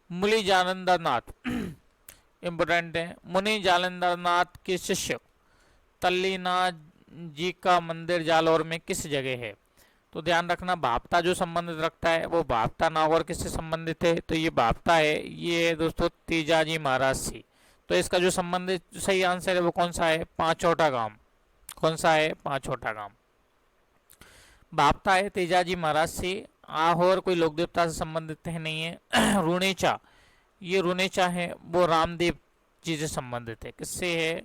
A: मुनि जालंधर नाथ इम्पोर्टेंट है। मुनि जालंधर नाथ के शिष्य तल्लीनाथ जी का मंदिर जालौर में किस जगह है? तो ध्यान रखना, भापता जो संबंधित रखता है वो भापता नागौर किससे संबंधित है? तो ये भापता है, ये है दोस्तों तेजाजी महाराज से। तो इसका जो संबंधित सही आंसर है वो कौन सा है? पांचोटा गांव। कौन सा है? पांचोटा गांव। भापता है तेजाजी महाराज से। आहोर कोई लोक देवता से संबंधित है नहीं है। रुणेचा, ये रुणेचा है वो रामदेव जी से संबंधित है। किससे है?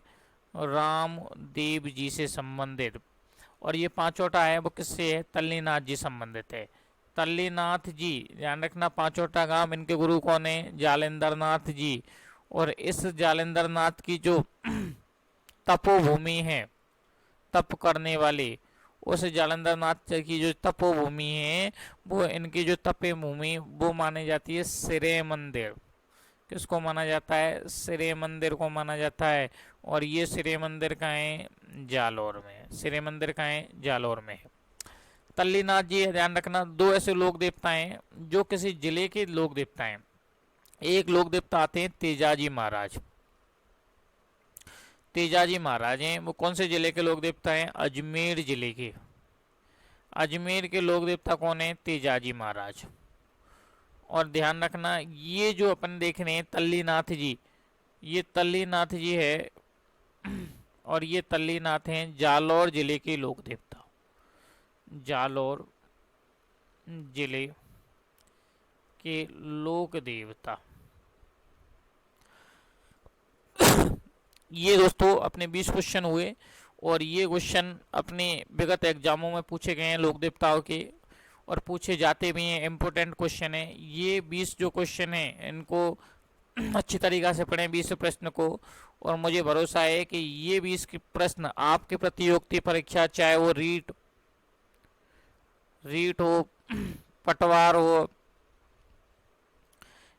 A: रामदेव जी से संबंधित। और ये पांचोटा है वो किससे है? तल्लीनाथ जी संबंधित है। तल्लीनाथ जी, ध्यान रखना, पांचोटा गांव, इनके गुरु कौन है? जालेंद्र नाथ जी। और इस जालेंद्र नाथ की जो तपोभूमि है, तप करने वाले, उस जालंधर नाथ की जो तपोभूमि है वो इनकी जो तपे भूमि वो मानी जाती है सिरे मंदिर। किसको माना जाता है? सिरे मंदिर को माना जाता है। और ये सिरे मंदिर कहाँ है? जालौर में। सिरे मंदिर कहाँ है? जालौर में है। तल्लीनाथ जी, ध्यान रखना, दो ऐसे लोक देवता हैं जो किसी जिले के लोक देवता हैं। एक लोक देवता आते हैं तेजाजी महाराज। तेजाजी महाराज हैं, वो कौन से जिले के लोक देवता हैं? अजमेर जिले के। अजमेर के लोक देवता कौन है? तेजाजी महाराज। और ध्यान रखना, ये जो अपन देख रहे हैं तल्लीनाथ जी, ये तल्लीनाथ जी है। और ये तल्लीनाथ हैं जालौर जिले के लोक देवता। जालौर जिले के लोक देवता। ये दोस्तों अपने 20 क्वेश्चन हुए। और ये क्वेश्चन अपने विगत एग्जामों में पूछे गए हैं लोक देवताओं के, और पूछे जाते भी हैं। इम्पोर्टेंट क्वेश्चन है ये 20 जो क्वेश्चन हैं इनको अच्छी तरीक़ा से पढ़ें 20 प्रश्न को। और मुझे भरोसा है कि ये 20 के प्रश्न आपके प्रतियोगिता परीक्षा, चाहे वो रीट हो, पटवार हो,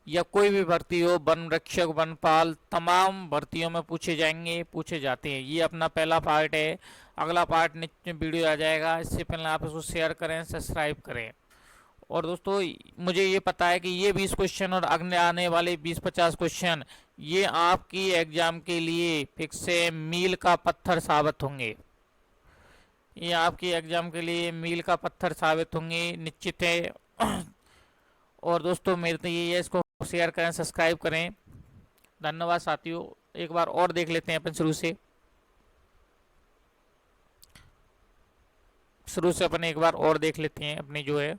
A: या कोई भी भर्ती हो, वन रक्षक, वनपाल, तमाम भर्तियों में पूछे जाएंगे, पूछे जाते हैं। ये अपना पहला पार्ट है। अगला पार्ट नीचे वीडियो आ जाएगा। इससे पहले आप इसको शेयर करें, सब्सक्राइब करें। और दोस्तों मुझे ये पता है कि ये 20 क्वेश्चन और अगले आने वाले 20-50 क्वेश्चन ये आपकी एग्जाम के लिए फिक्स से मील का पत्थर साबित होंगे। ये आपकी एग्जाम के लिए मील का पत्थर साबित होंगे, निश्चित है। और दोस्तों मेरे तो ये है, इसको शेयर करें, सब्सक्राइब करें। धन्यवाद साथियों। एक बार और देख लेते हैं अपन शुरू से अपन एक बार और देख लेते हैं अपनी जो है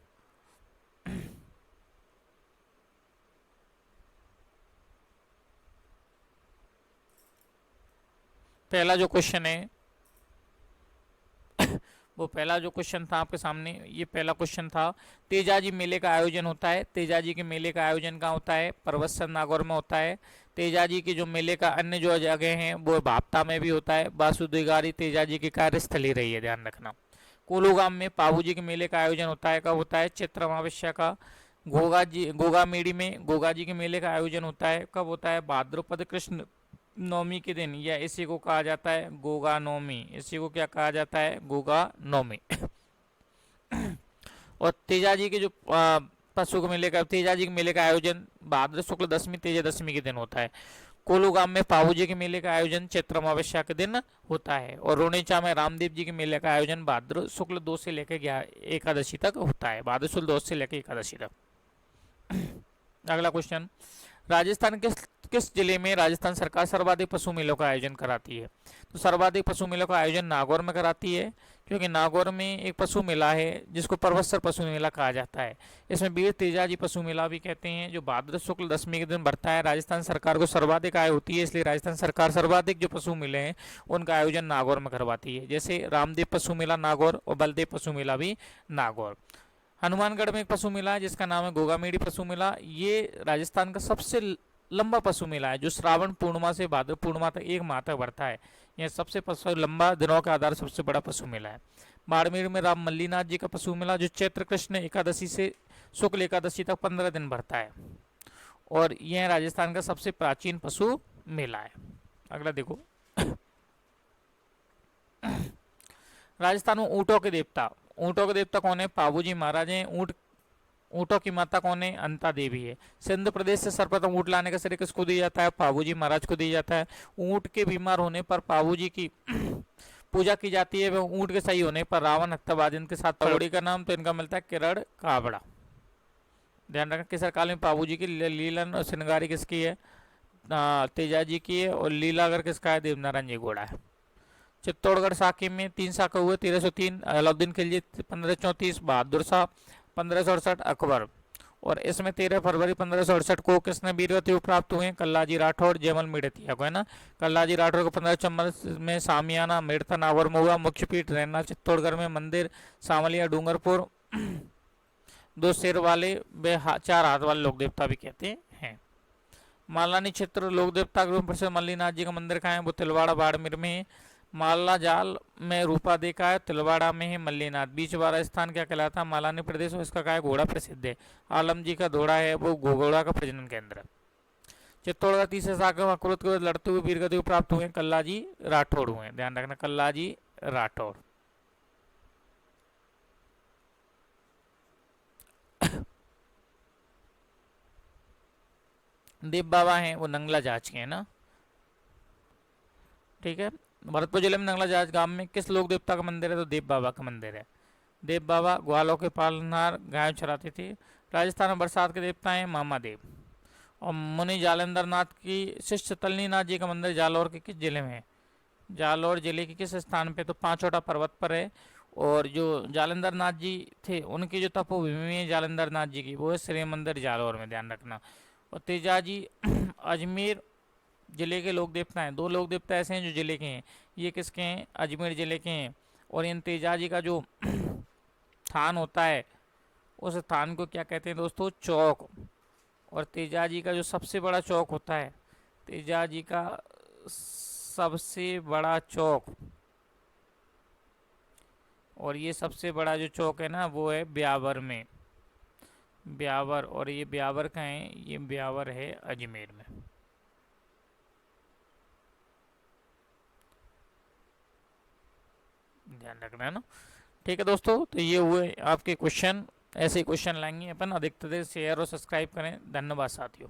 A: पहला जो क्वेश्चन है वो पहला जो क्वेश्चन था आपके सामने, ये पहला क्वेश्चन था। तेजाजी मेले का आयोजन होता है। तेजाजी के मेले का आयोजन कहाँ होता है? परबतसर नागौर में होता है। तेजाजी के जो मेले का अन्य जो जगह हैं वो भापता में भी होता है। बासुदेगारी तेजाजी की कार्यस्थली रही है, ध्यान रखना। कोलूगाम में पाबूजी के मेले का आयोजन होता है। कब होता है? चैत्र अमावस्या का। गोगामेड़ी में गोगा जी के मेले का आयोजन होता है। कब होता है? भाद्रपद कृष्ण नवमी के दिन, या इसी को कहा जाता है गोगा नवमी। इसी को क्या कहा जाता है? गोगा नवमी। और तेजाजी के जो पशु के मेले का, तेजाजी के मेले का आयोजन भाद्र शुक्ल दशमी तेजा दशमी के दिन होता है। कोलूगाम में पाबूजी के मेले का आयोजन चैत्र अमावस्या के दिन होता है। और रोनेचा में रामदेव जी के मेले का आयोजन भाद्र शुक्ल 2 से लेकर एकादशी तक होता है। भाद्र शुक्ल 2 से लेकर एकादशी तक। अगला क्वेश्चन, राजस्थान किस जिले में राजस्थान सरकार सर्वाधिक पशु मेलों का आयोजन कराती है? तो सर्वाधिक पशु मेलों का आयोजन नागौर में कराती है, क्योंकि नागौर में एक पशु मेला है जिसको परबतसर पशु मेला कहा जाता है। इसमें वीर तेजाजी पशु मेला भी कहते हैं, जो भाद्र शुक्ल दशमी के दिन बढ़ता है। राजस्थान सरकार को सर्वाधिक आय होती है, इसलिए राजस्थान सरकार सर्वाधिक जो पशु मेले हैं उनका आयोजन नागौर में करवाती है। जैसे रामदेव पशु मेला नागौर और बलदेव पशु मेला भी नागौर। हनुमानगढ़ में एक पशु मेला है जिसका नाम है गोगामेड़ी पशु मेला। ये राजस्थान का सबसे लंबा पशु मेला है जो श्रावण पूर्णिमा से भाद्र पूर्णिमा तक 1 माह तक बढ़ता है। यह सबसे पशु लंबा दिनों के आधार सबसे बड़ा पशु मेला है। बाड़मेर में राम मल्लीनाथ जी का पशु मेला जो चैत्र कृष्ण एकादशी से शुक्ल एकादशी तक 15 दिन बढ़ता है और यह राजस्थान का सबसे प्राचीन पशु मेला है। अगला देखो राजस्थान में ऊँटों के देवता कौन है? पाबूजी महाराज हैं। ऊँटों की माता कौन है? अंता देवी है। सिंध प्रदेश से सर्वप्रथम ऊँट लाने का श्रेय किसको दिया जाता है? पाबूजी महाराज को दिया जाता है। ऊँट के बीमार होने पर पाबूजी की पूजा की जाती है। वह ऊँट के सही होने पर रावण हत्याबाज इनके साथ पगड़ी का नाम तो इनका मिलता है किरण काबड़ा। ध्यान रखना किसर काल में पाबूजी की लीलन और श्रृंगारी किसकी है? तेजाजी की है और लीलागर किसका है? देवनारायण जी घोड़ा है। चित्तौड़गढ़ साके में 3 साके हुए 1303 अलाउद्दीन खिलजी 1534 बहादुर शाह 1568 अकबर और इसमें 13 फरवरी 1568 को किसने वीरगति प्राप्त हुए? कल्लाजी राठौर जयमल मेड़तिया को है ना। कल्लाजी राठौर को 1554 में सामियाना मेड़ता नावर में हुआ। मुख्य पीठ रहना चित्तौड़गढ़ में। मंदिर सामलिया डूंगरपुर। 2 शेर वाले 4 हाथ वाले लोक देवता भी कहते हैं। मालानी क्षेत्र लोक देवता के रूप में प्रसिद्ध मल्लीनाथ जी का मंदिर कहाँ है? वो तिलवाड़ा बाड़मेर में है। माला जाल में रूपा देखा है तिलवाड़ा में है मल्लीनाथ। बीच वाला स्थान क्या कहलाता है? मालानी प्रदेश और इसका क्या है? घोड़ा प्रसिद्ध है। आलम जी का घोड़ा है वो घोड़ा का प्रजनन केंद्र। चित्तौड़गढ़ 30 साके क्रोध को लड़ते हुए वीरगति प्राप्त हुए कल्लाजी राठौड़ हुए। ध्यान रखना कल्लाजी राठौड़। देव बाबा हैं वो नंगला जाच के है ना। ठीक है। भरतपुर जिले में नंगला जाच गांव में किस लोक देवता का मंदिर है? तो देव बाबा का मंदिर है। देव बाबा ग्वालों के पालनहार गाय चराते थे। राजस्थान में बरसात के देवता हैं मामा देव। और मुनि जालंधर नाथ की शिष्य तलनी नाथ जी का मंदिर जालौर के किस जिले में है? जालौर जिले के किस स्थान पे? तो 5 पर्वत पर है। और जो जालंधर नाथ जी थे उनकी जो तपोभूमि है जालंधर नाथ जी की वो है श्री मंदिर जालौर में। ध्यान रखना। और तेजाजी अजमेर जिले के लोक देवता हैं। 2 लोक देवता ऐसे हैं जो जिले के हैं। ये किसके हैं? अजमेर जिले के हैं। और इन तेजाजी का जो थान होता है उस थान को क्या कहते हैं दोस्तों? चौक। और तेजाजी का जो सबसे बड़ा चौक होता है तेजाजी का सबसे बड़ा चौक और ये सबसे बड़ा जो चौक है ना वो है ब्यावर में। ब्यावर। और ये ब्यावर का है? ये ब्यावर है अजमेर में। ध्यान रखना है ना। ठीक है दोस्तों तो ये हुए आपके क्वेश्चन। ऐसे क्वेश्चन लाएंगे अपन। अधिकतर शेयर और सब्सक्राइब करें। धन्यवाद साथियों।